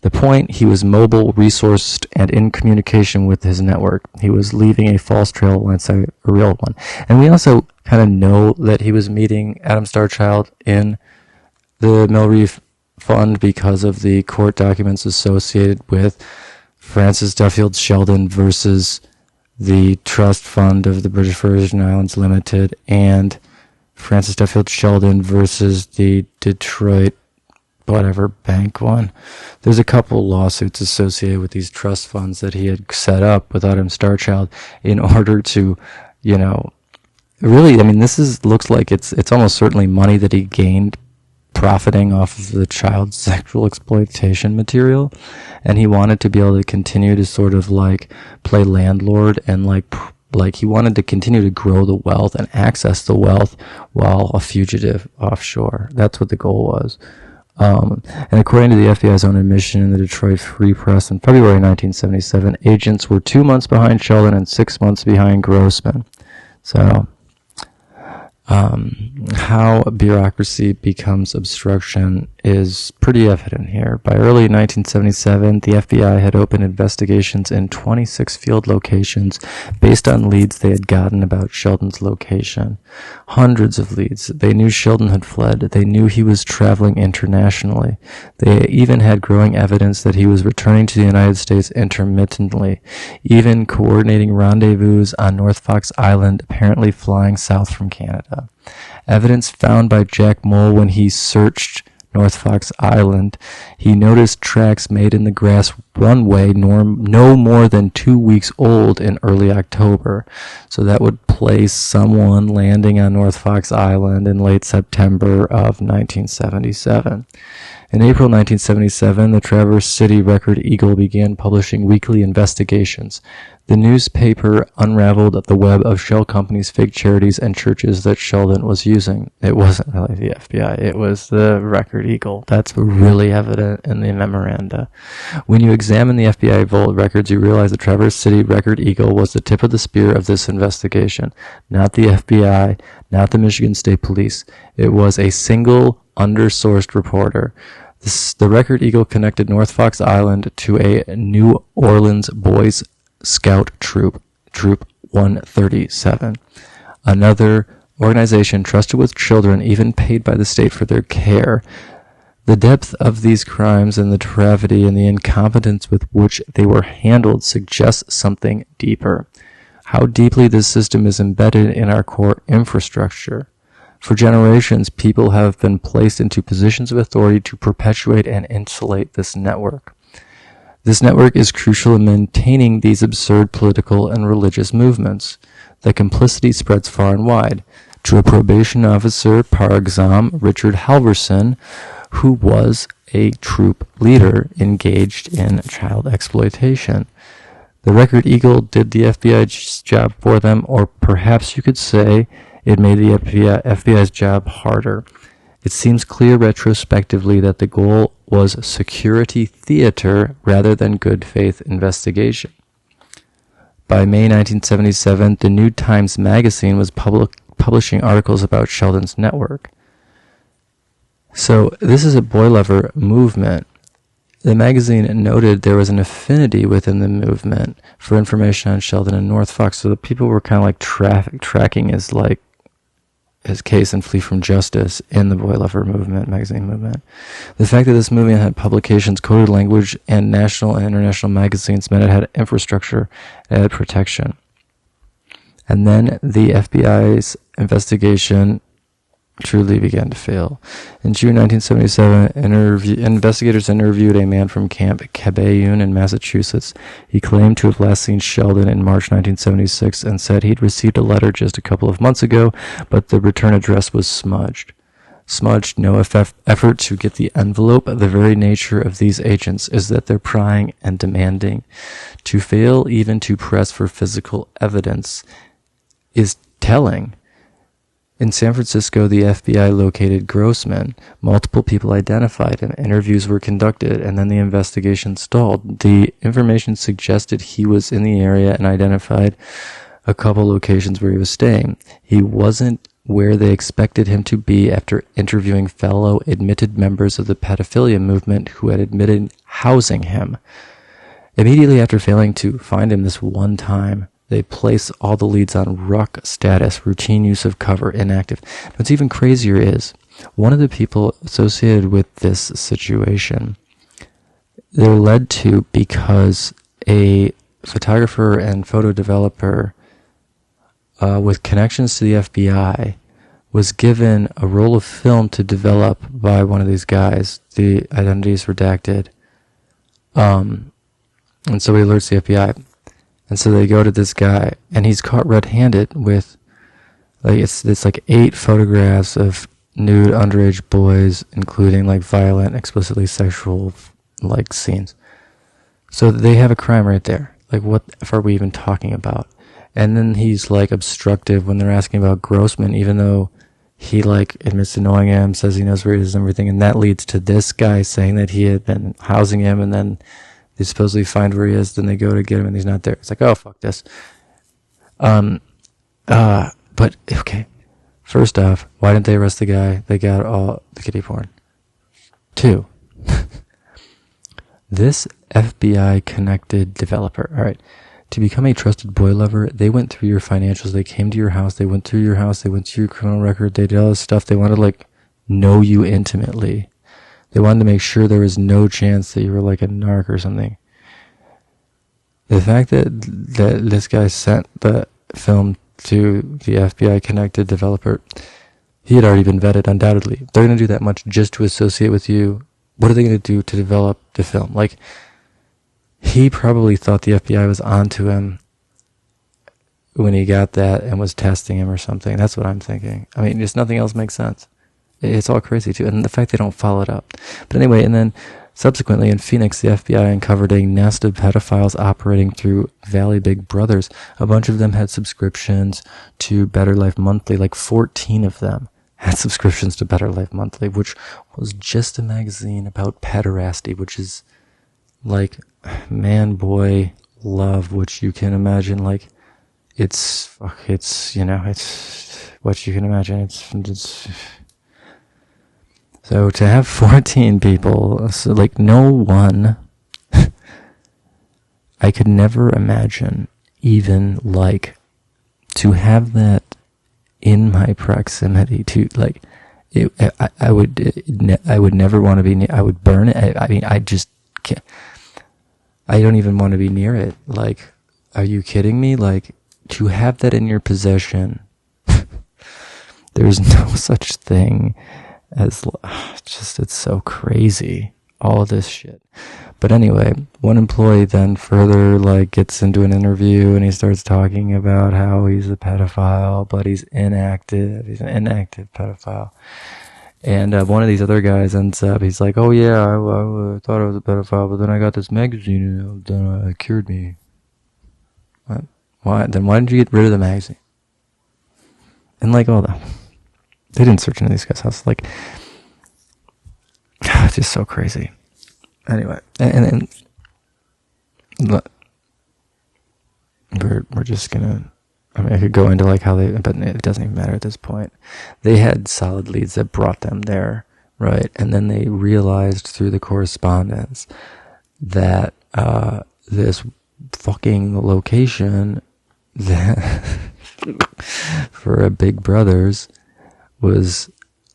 The point, he was mobile, resourced, and in communication with his network. He was leaving a false trail alongside a real one. And we also kind of know that he was meeting Adam Starchild in the Mill Reef fund because of the court documents associated with Francis Duffield Shelden versus the Trust Fund of the British Virgin Islands Limited, and Francis Duffield Shelden versus the Detroit whatever bank one. There's a couple lawsuits associated with these trust funds that he had set up with Adam Starchild in order to, really, this looks like it's almost certainly money that he gained profiting off of the child sexual exploitation material, and he wanted to be able to continue to sort of play landlord and he wanted to continue to grow the wealth and access the wealth while a fugitive offshore. That's what the goal was. And according to the FBI's own admission in the Detroit Free Press in February 1977, agents were 2 months behind Sheldon and 6 months behind Grossman. So, how bureaucracy becomes obstruction is pretty evident here. By early 1977, the FBI had opened investigations in 26 field locations based on leads they had gotten about Sheldon's location. Hundreds of leads. They knew Sheldon had fled. They knew he was traveling internationally. They even had growing evidence that he was returning to the United States intermittently, even coordinating rendezvous on North Fox Island, apparently flying south from Canada. Evidence found by Jack Mole when he searched North Fox Island. He noticed tracks made in the grass runway no more than 2 weeks old in early October. So that would place someone landing on North Fox Island in late September of 1977. In April 1977, the Traverse City Record-Eagle began publishing weekly investigations. The newspaper unraveled the web of shell companies, fake charities, and churches that Sheldon was using. It wasn't really the FBI, it was the Record-Eagle. That's really evident in the memoranda. When you examine the FBI vault records, you realize the Traverse City Record-Eagle was the tip of the spear of this investigation. Not the FBI, not the Michigan State Police. It was a single, undersourced reporter. The Record-Eagle connected North Fox Island to a New Orleans Boys Scout Troop 137. Another organization trusted with children, even paid by the state for their care. The depth of these crimes and the depravity and the incompetence with which they were handled suggests something deeper. How deeply this system is embedded in our core infrastructure. For generations, people have been placed into positions of authority to perpetuate and insulate this network. This network is crucial in maintaining these absurd political and religious movements. The complicity spreads far and wide. To a probation officer, par exemple, Richard Halverson, who was a troop leader engaged in child exploitation. The Record-Eagle did the FBI's job for them, or perhaps you could say it made the FBI's job harder. It seems clear retrospectively that the goal was security theater rather than good faith investigation. By May 1977, the New Times Magazine was publishing articles about Sheldon's network. So this is a boy lover movement. The magazine noted there was an affinity within the movement for information on Sheldon and North Fox, so the people were kind of tracking his case and flee from justice in the boy lover movement, magazine movement. The fact that this movement had publications, coded language, and national and international magazines meant it had infrastructure, it had protection. And then the FBI's investigation truly began to fail. In June 1977, investigators interviewed a man from Camp Cabellon in Massachusetts. He claimed to have last seen Sheldon in March 1976 and said he'd received a letter just a couple of months ago, but the return address was smudged. No effort to get the envelope. The very nature of these agents is that they're prying and demanding. To fail even to press for physical evidence is telling. In San Francisco, the FBI located Grossman. Multiple people identified him. Interviews were conducted, and then the investigation stalled. The information suggested he was in the area and identified a couple locations where he was staying. He wasn't where they expected him to be after interviewing fellow admitted members of the pedophilia movement who had admitted housing him. Immediately after failing to find him this one time, they place all the leads on RUC status, routine use of cover, inactive. What's even crazier is one of the people associated with this situation, they're led to because a photographer and photo developer with connections to the FBI was given a roll of film to develop by one of these guys. The identity is redacted. And so he alerts the FBI. And so they go to this guy, and he's caught red-handed with, like, it's like 8 photographs of nude underage boys, including like violent, explicitly sexual like scenes. So they have a crime right there. Like, what are we even talking about? And then he's like obstructive when they're asking about Grossman, even though he like admits to knowing him, says he knows where he is and everything, and that leads to this guy saying that he had been housing him, and then they supposedly find where he is, then they go to get him and he's not there. It's like, oh, fuck this. But okay. First off, why didn't they arrest the guy? They got all the kiddie porn. 2. This FBI connected developer, alright, to become a trusted boy lover, they went through your financials, they came to your house, they went through your house, they went to your criminal record, they did all this stuff, they wanted to like know you intimately. They wanted to make sure there was no chance that you were like a narc or something. The fact that this guy sent the film to the FBI connected developer, he had already been vetted, undoubtedly. If they're going to do that much just to associate with you, what are they going to do to develop the film? Like, he probably thought the FBI was onto him when he got that and was testing him or something. That's what I'm thinking. I mean, just nothing else makes sense. It's all crazy too. And the fact they don't follow it up. But anyway, and then subsequently in Phoenix, the FBI uncovered a nest of pedophiles operating through Valley Big Brothers. A bunch of them had subscriptions to Better Life Monthly. Like 14 of them had subscriptions to Better Life Monthly, which was just a magazine about pederasty, which is like man, boy, love, which you can imagine. Like, it's, you know, it's what you can imagine. It's so to have 14 people, so like no one, I could never imagine even like to have that in my proximity to like, I would never want to be near, I would burn it. I mean, I just can't, I don't even want to be near it. Like, are you kidding me? Like, to have that in your possession, there's no such thing as just, it's so crazy, all this shit. But anyway, one employee then further like gets into an interview and he starts talking about how he's a pedophile, but he's inactive. He's an inactive pedophile. And one of these other guys ends up, he's like, oh yeah, I thought I was a pedophile, but then I got this magazine and then it cured me. What? Why? Then why didn't you get rid of the magazine? And like all that. They didn't search into these guys' house. Like, it's just so crazy. Anyway, and we're just gonna, I mean, I could go into like how they, but it doesn't even matter at this point. They had solid leads that brought them there, right? And then they realized through the correspondence that this fucking location that for a Big Brothers was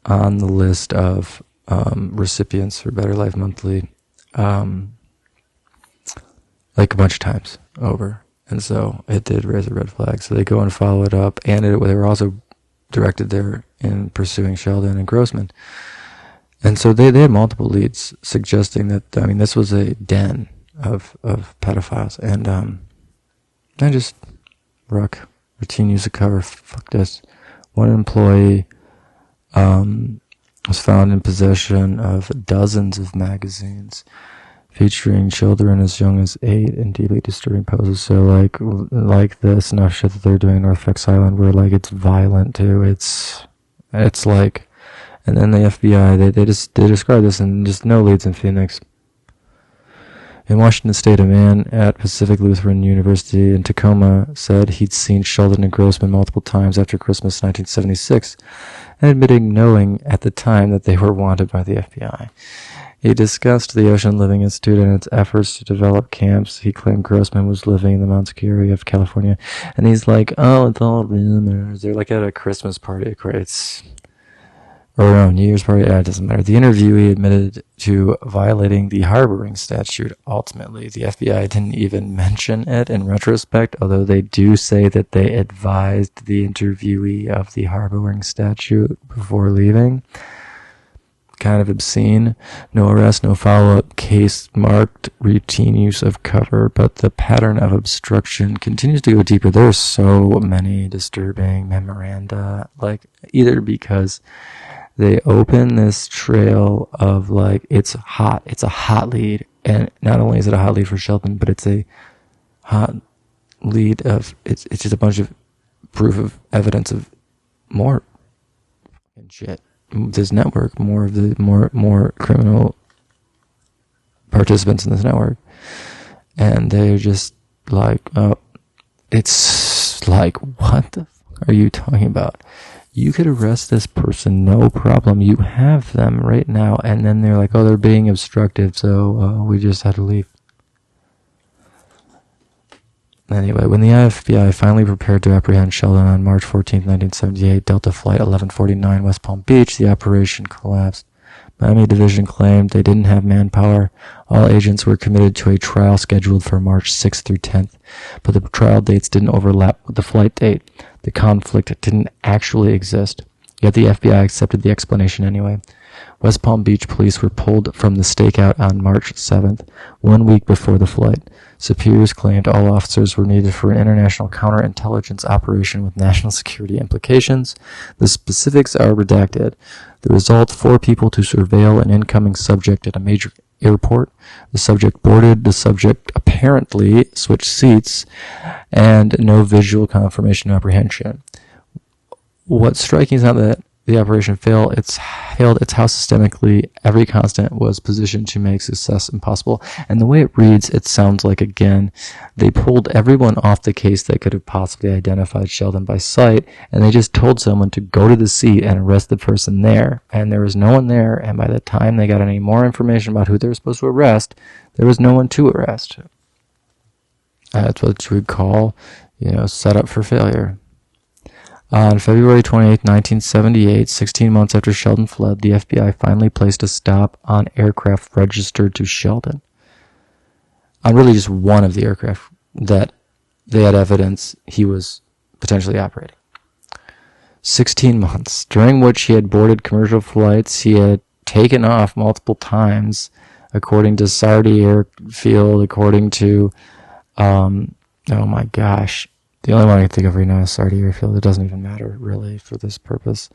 on the list of recipients for Better Life Monthly like a bunch of times over. And so it did raise a red flag. So they go and follow it up. And they were also directed there in pursuing Sheldon and Grossman. And so they had multiple leads suggesting that, I mean, this was a den of pedophiles. And I just, routine use of cover, fuck this. One employee was found in possession of dozens of magazines featuring children as young as 8 in deeply disturbing poses. So like this enough shit that they're doing in North Fex Island, where like it's violent too. It's like, and then the FBI they describe this in just no leads in Phoenix. In Washington State, a man at Pacific Lutheran University in Tacoma said he'd seen Sheldon and Grossman multiple times after Christmas 1976, and admitting knowing at the time that they were wanted by the FBI. He discussed the Ocean Living Institute and its efforts to develop camps. He claimed Grossman was living in the Mount Ski area of California. And he's like, oh, it's all rumors. They're like at a Christmas party. It's or no, New Year's party, it doesn't matter. The interviewee admitted to violating the harboring statute. Ultimately, the FBI didn't even mention it in retrospect, although they do say that they advised the interviewee of the harboring statute before leaving. Kind of obscene. No arrest, no follow-up, case marked routine use of cover, but the pattern of obstruction continues to go deeper. There are so many disturbing memoranda, like, either because they open this trail of, like, it's a hot lead, and not only is it a hot lead for Sheldon, but it's a hot lead of, it's just a bunch of proof of evidence of more shit. This network, more criminal participants in this network, and they're just like, oh, it's like, what the fuck are you talking about? You could arrest this person, no problem. You have them right now, and then they're like, oh, they're being obstructive, so we just had to leave. Anyway, when the FBI finally prepared to apprehend Sheldon on March 14, 1978, Delta Flight 1149, West Palm Beach, the operation collapsed. Miami Division claimed they didn't have manpower. All agents were committed to a trial scheduled for March 6th through 10th, but the trial dates didn't overlap with the flight date. The conflict didn't actually exist, yet the FBI accepted the explanation anyway. West Palm Beach police were pulled from the stakeout on March 7th, 1 week before the flight. Superiors claimed all officers were needed for an international counterintelligence operation with national security implications. The specifics are redacted. The result, 4 people to surveil an incoming subject at a major airport. The subject boarded. The subject apparently switched seats, and no visual confirmation of apprehension. What's striking is not that the operation failed. It's how systemically every constant was positioned to make success impossible. And the way it reads, it sounds like, again, they pulled everyone off the case that could have possibly identified Sheldon by sight, and they just told someone to go to the seat and arrest the person there. And there was no one there, and by the time they got any more information about who they were supposed to arrest, there was no one to arrest. That's what you would call, set up for failure. On February 28, 1978, 16 months after Sheldon fled, the FBI finally placed a stop on aircraft registered to Sheldon. On really just one of the aircraft that they had evidence he was potentially operating. 16 months, during which he had boarded commercial flights. He had taken off multiple times, according to Sardi Airfield, according to, oh my gosh, the only one I can think of right now is Sardi Airfield. It doesn't even matter, really, for this purpose.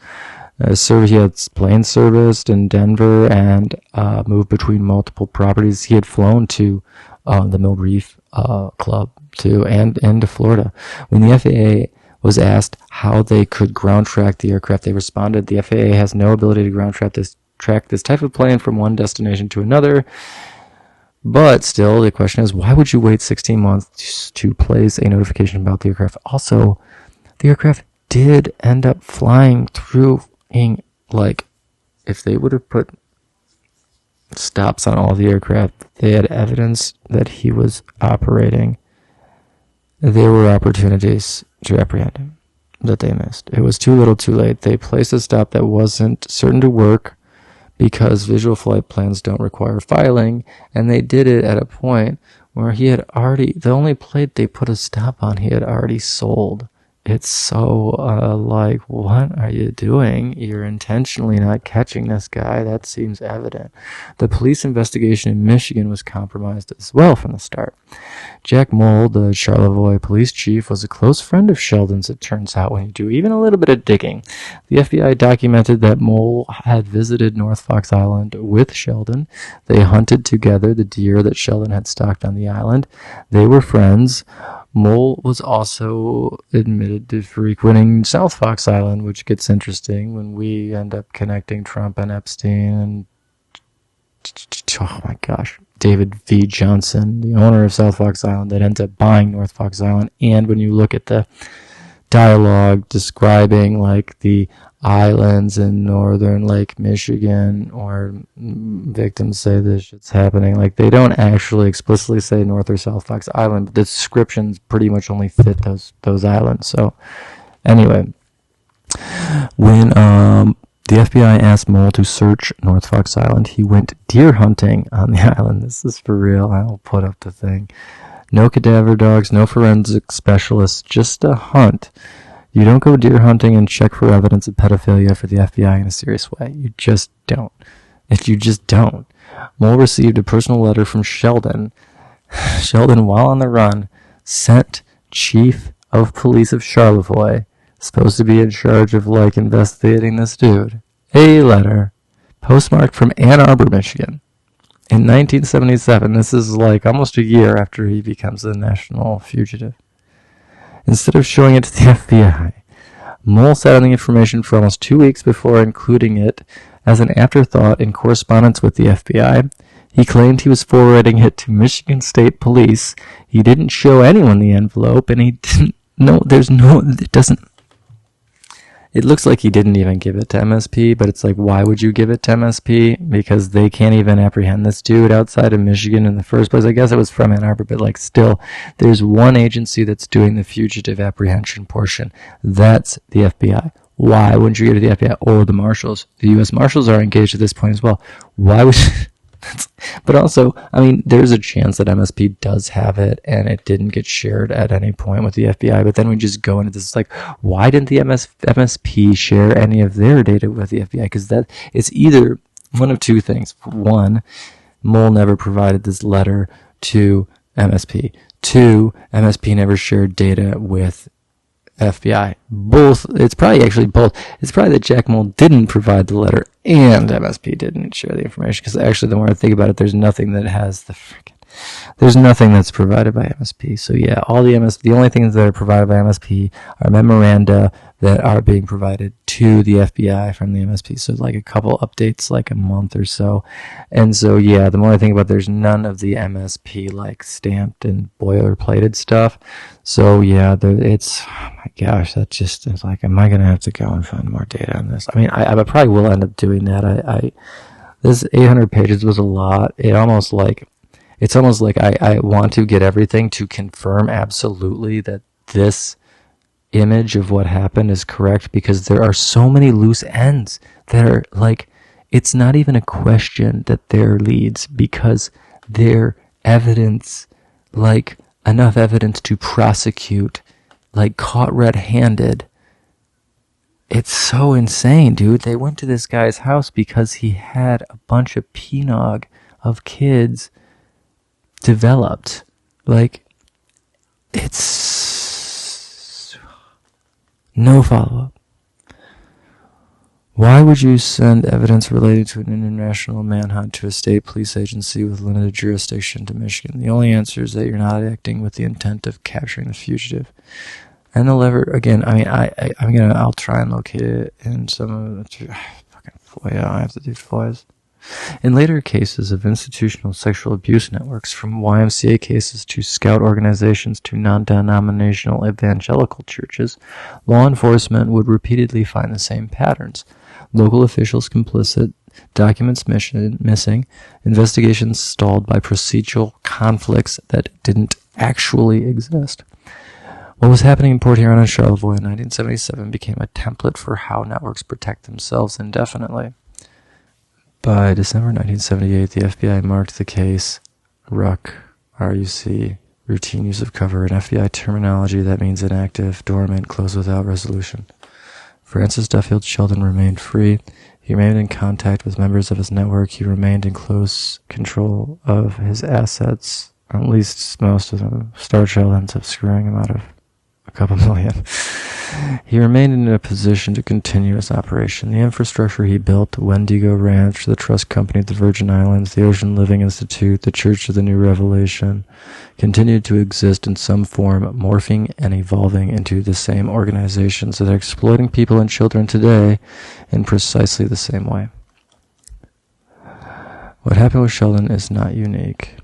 He had plane serviced in Denver and moved between multiple properties. He had flown to the Mill Reef Club, too, and to Florida. When the FAA was asked how they could ground track the aircraft, they responded, the FAA has no ability to ground track this type of plane from one destination to another. But still, the question is, why would you wait 16 months to place a notification about the aircraft? Also, the aircraft did end up flying through, if they would have put stops on all the aircraft, they had evidence that he was operating. There were opportunities to apprehend him that they missed. It was too little too late. They placed a stop that wasn't certain to work, because visual flight plans don't require filing, and they did it at a point where he had already, the only plate they put a stop on, he had already sold. It's so, what are you doing? You're intentionally not catching this guy. That seems evident. The police investigation in Michigan was compromised as well from the start. Jack Mole, the Charlevoix police chief, was a close friend of Sheldon's, it turns out, when you do even a little bit of digging. The FBI documented that Mole had visited North Fox Island with Sheldon. They hunted together the deer that Sheldon had stalked on the island. They were friends. Mole was also admitted to frequenting South Fox Island, which gets interesting when we end up connecting Trump and Epstein and, oh my gosh, David V. Johnson, the owner of South Fox Island, that ends up buying North Fox Island. And when you look at the dialogue describing the islands in northern Lake Michigan, or victims say this shit's happening, they don't actually explicitly say North or South Fox Island, but the descriptions pretty much only fit those islands. So anyway, when the The FBI asked Mole to search North Fox Island. He went deer hunting on the island. This is for real. I will put up the thing. No cadaver dogs, no forensic specialists, just a hunt. You don't go deer hunting and check for evidence of pedophilia for the FBI in a serious way. You just don't. You just don't. Mole received a personal letter from Sheldon. Sheldon, while on the run, sent Chief of Police of Charlevoix, supposed to be in charge of, investigating this dude, a letter postmarked from Ann Arbor, Michigan. In 1977, this is almost a year after he becomes a national fugitive. Instead of showing it to the FBI, Mole sat on the information for almost 2 weeks before including it as an afterthought in correspondence with the FBI. He claimed he was forwarding it to Michigan State Police. He didn't show anyone the envelope, and he didn't it looks like he didn't even give it to MSP, but it's why would you give it to MSP? Because they can't even apprehend this dude outside of Michigan in the first place. I guess it was from Ann Arbor, but still, there's one agency that's doing the fugitive apprehension portion. That's the FBI. Why wouldn't you give it to the FBI or the Marshals? The U.S. Marshals are engaged at this point as well. Why would But also, there's a chance that MSP does have it and it didn't get shared at any point with the FBI, but then we just go into this, why didn't the MSP share any of their data with the FBI? Because that it's either one of two things. One, Mole never provided this letter to MSP. Two, MSP never shared data with FBI. Both. It's probably actually both. It's probably that Jack Mole didn't provide the letter and MSP didn't share the information, because actually the more I think about it, there's nothing that has there's nothing that's provided by MSP. So yeah, the only things that are provided by MSP are memoranda that are being provided to the FBI from the MSP. So a couple updates, a month or so. And so yeah, the more I think about it, there's none of the MSP stamped and boilerplated stuff. So yeah, it's, oh my gosh, that just is am I going to have to go and find more data on this? I probably will end up doing that. This 800 pages was a lot. It's almost like I want to get everything to confirm absolutely that this image of what happened is correct, because there are so many loose ends that are it's not even a question that they're leads, because they're evidence, enough evidence to prosecute, caught red-handed. It's so insane, dude. They went to this guy's house because he had a bunch of PNOG of kids developed. It's no follow-up. Why would you send evidence related to an international manhunt to a state police agency with limited jurisdiction to Michigan? The only answer is that you're not acting with the intent of capturing the fugitive. And the lever, again, I'll try and locate it in some of the fucking FOIA. I have to do FOIAs. In later cases of institutional sexual abuse networks, from YMCA cases to scout organizations to non-denominational evangelical churches, law enforcement would repeatedly find the same patterns. Local officials complicit, documents missing, investigations stalled by procedural conflicts that didn't actually exist. What was happening in Port Huron and Charlevoix in 1977 became a template for how networks protect themselves indefinitely. By December 1978, the FBI marked the case RUC, R-U-C, routine use of cover, an FBI terminology that means inactive, dormant, closed without resolution. Francis Duffield Shelden remained free. He remained in contact with members of his network. He remained in close control of his assets, at least most of them. Starchild ends up screwing him out of a couple million. He remained in a position to continue his operation. The infrastructure he built, the Wendigo Ranch, the Trust Company of the Virgin Islands, the Ocean Living Institute, the Church of the New Revelation, continued to exist in some form, morphing and evolving into the same organizations that are exploiting people and children today in precisely the same way. What happened with Sheldon is not unique.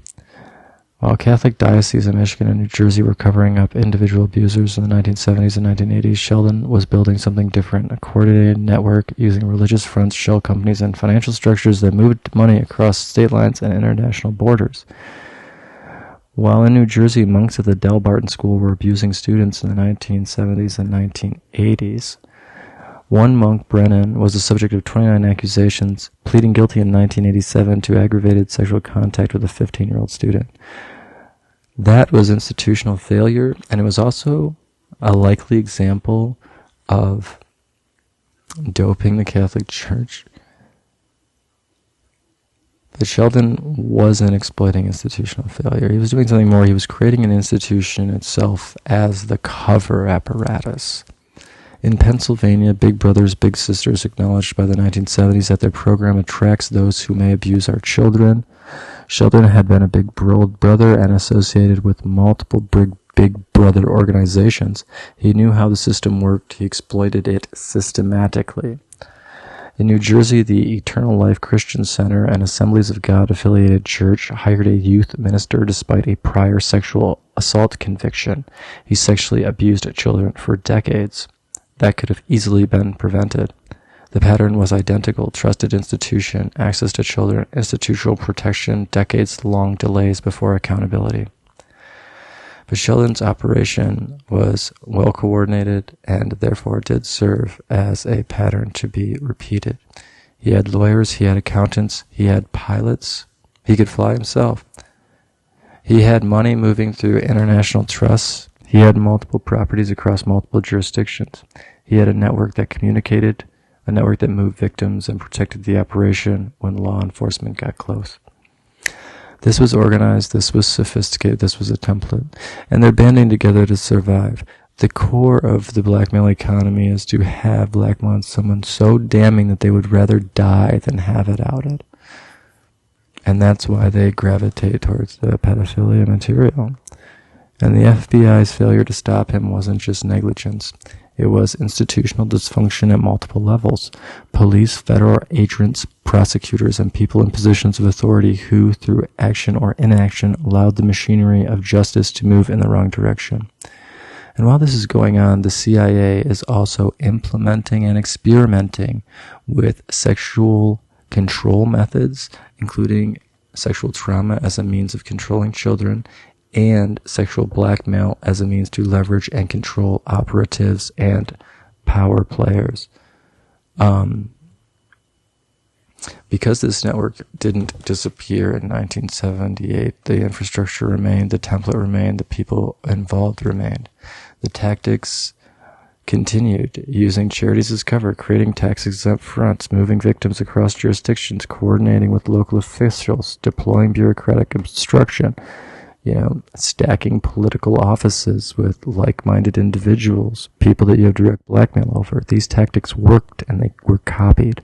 While Catholic dioceses in Michigan and New Jersey were covering up individual abusers in the 1970s and 1980s, Sheldon was building something different, a coordinated network using religious fronts, shell companies, and financial structures that moved money across state lines and international borders. While in New Jersey, monks at the Del Barton School were abusing students in the 1970s and 1980s, One monk, Brennan, was the subject of 29 accusations, pleading guilty in 1987 to aggravated sexual contact with a 15-year-old student. That was institutional failure, and it was also a likely example of doping the Catholic Church. But Sheldon wasn't exploiting institutional failure. He was doing something more. He was creating an institution itself as the cover apparatus. In Pennsylvania, Big Brothers Big Sisters acknowledged by the 1970s that their program attracts those who may abuse our children. Sheldon had been a big brother and associated with multiple big brother organizations. He knew how the system worked. He exploited it systematically. In New Jersey, the Eternal Life Christian Center, an Assemblies of God affiliated church, hired a youth minister despite a prior sexual assault conviction. He sexually abused children for decades. That could have easily been prevented. The pattern was identical: trusted institution, access to children, institutional protection, decades-long delays before accountability. But Sheldon's operation was well coordinated and therefore did serve as a pattern to be repeated. He had lawyers, he had accountants, he had pilots. He could fly himself. He had money moving through international trusts. He had multiple properties across multiple jurisdictions. He had a network that communicated, a network that moved victims and protected the operation when law enforcement got close. This was organized, this was sophisticated, this was a template, and they're banding together to survive. The core of the blackmail economy is to have blackmail on someone so damning that they would rather die than have it outed. And that's why they gravitate towards the pedophilia material. And the FBI's failure to stop him wasn't just negligence. It was institutional dysfunction at multiple levels. Police, federal agents, prosecutors, and people in positions of authority who, through action or inaction, allowed the machinery of justice to move in the wrong direction. And while this is going on, the CIA is also implementing and experimenting with sexual control methods, including sexual trauma as a means of controlling children, and sexual blackmail as a means to leverage and control operatives and power players. Because this network didn't disappear in 1978, the infrastructure remained, the template remained, the people involved remained. The tactics continued, using charities as cover, creating tax-exempt fronts, moving victims across jurisdictions, coordinating with local officials, deploying bureaucratic obstruction, stacking political offices with like-minded individuals, people that you have direct blackmail over. These tactics worked and they were copied.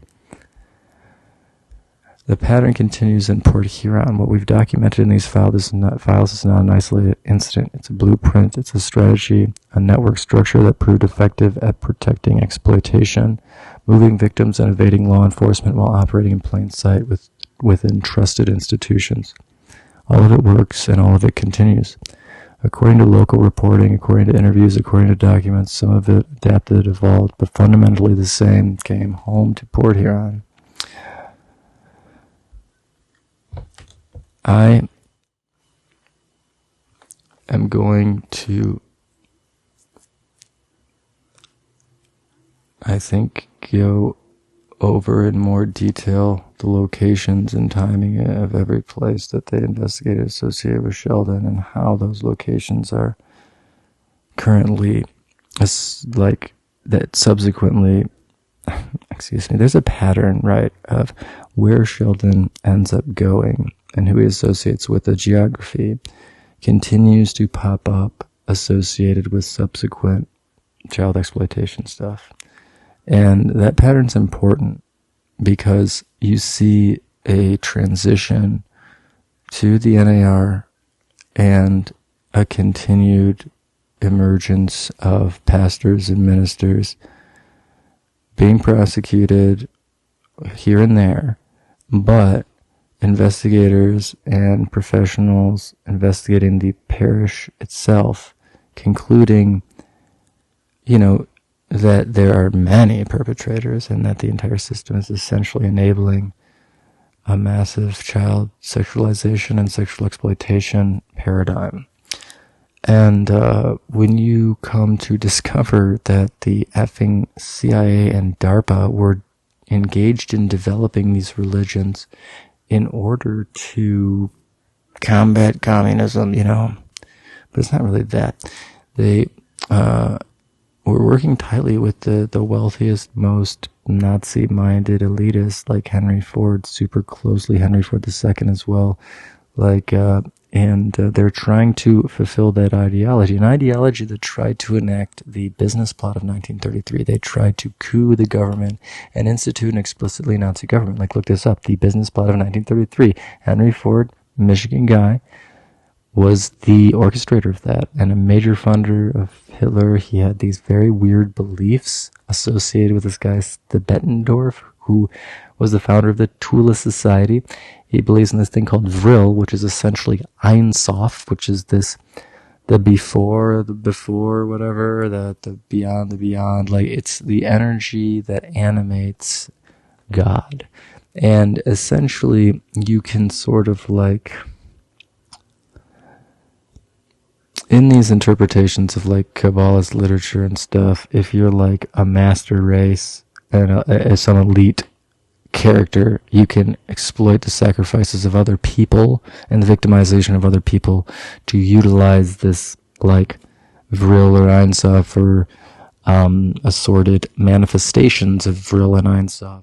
The pattern continues in Port Huron. What we've documented in these files is not an isolated incident. It's a blueprint, it's a strategy, a network structure that proved effective at protecting exploitation, moving victims and evading law enforcement while operating in plain sight within trusted institutions. All of it works, and all of it continues. According to local reporting, according to interviews, according to documents, some of it adapted, evolved, but fundamentally the same came home to Port Huron. I am going to, go over in more detail the locations and timing of every place that they investigated associated with Sheldon and how those locations are currently, subsequently, there's a pattern, right, of where Sheldon ends up going and who he associates with. The geography continues to pop up associated with subsequent child exploitation stuff. And that pattern's important because you see a transition to the NAR and a continued emergence of pastors and ministers being prosecuted here and there, but investigators and professionals investigating the parish itself concluding, that there are many perpetrators and that the entire system is essentially enabling a massive child sexualization and sexual exploitation paradigm. And when you come to discover that the effing CIA and DARPA were engaged in developing these religions in order to combat communism, but it's not really that. They were working tightly with the wealthiest, most Nazi-minded elitists like Henry Ford, super closely, Henry Ford II as well, and they're trying to fulfill that ideology, an ideology that tried to enact the business plot of 1933. They tried to coup the government and institute an explicitly Nazi government. Look this up, the business plot of 1933. Henry Ford, Michigan guy, was the orchestrator of that and a major funder of Hitler. He had these very weird beliefs associated with this guy, the Bettendorf, who was the founder of the Tula Society. He believes in this thing called Vril, which is essentially Ein Sof, which is the before, whatever, the beyond, it's the energy that animates God. And essentially, you can sort of in these interpretations of Kabbalist literature and stuff, if you're a master race and some elite character, you can exploit the sacrifices of other people and the victimization of other people to utilize this Vril or Ein Sof or assorted manifestations of Vril and Ein Sof.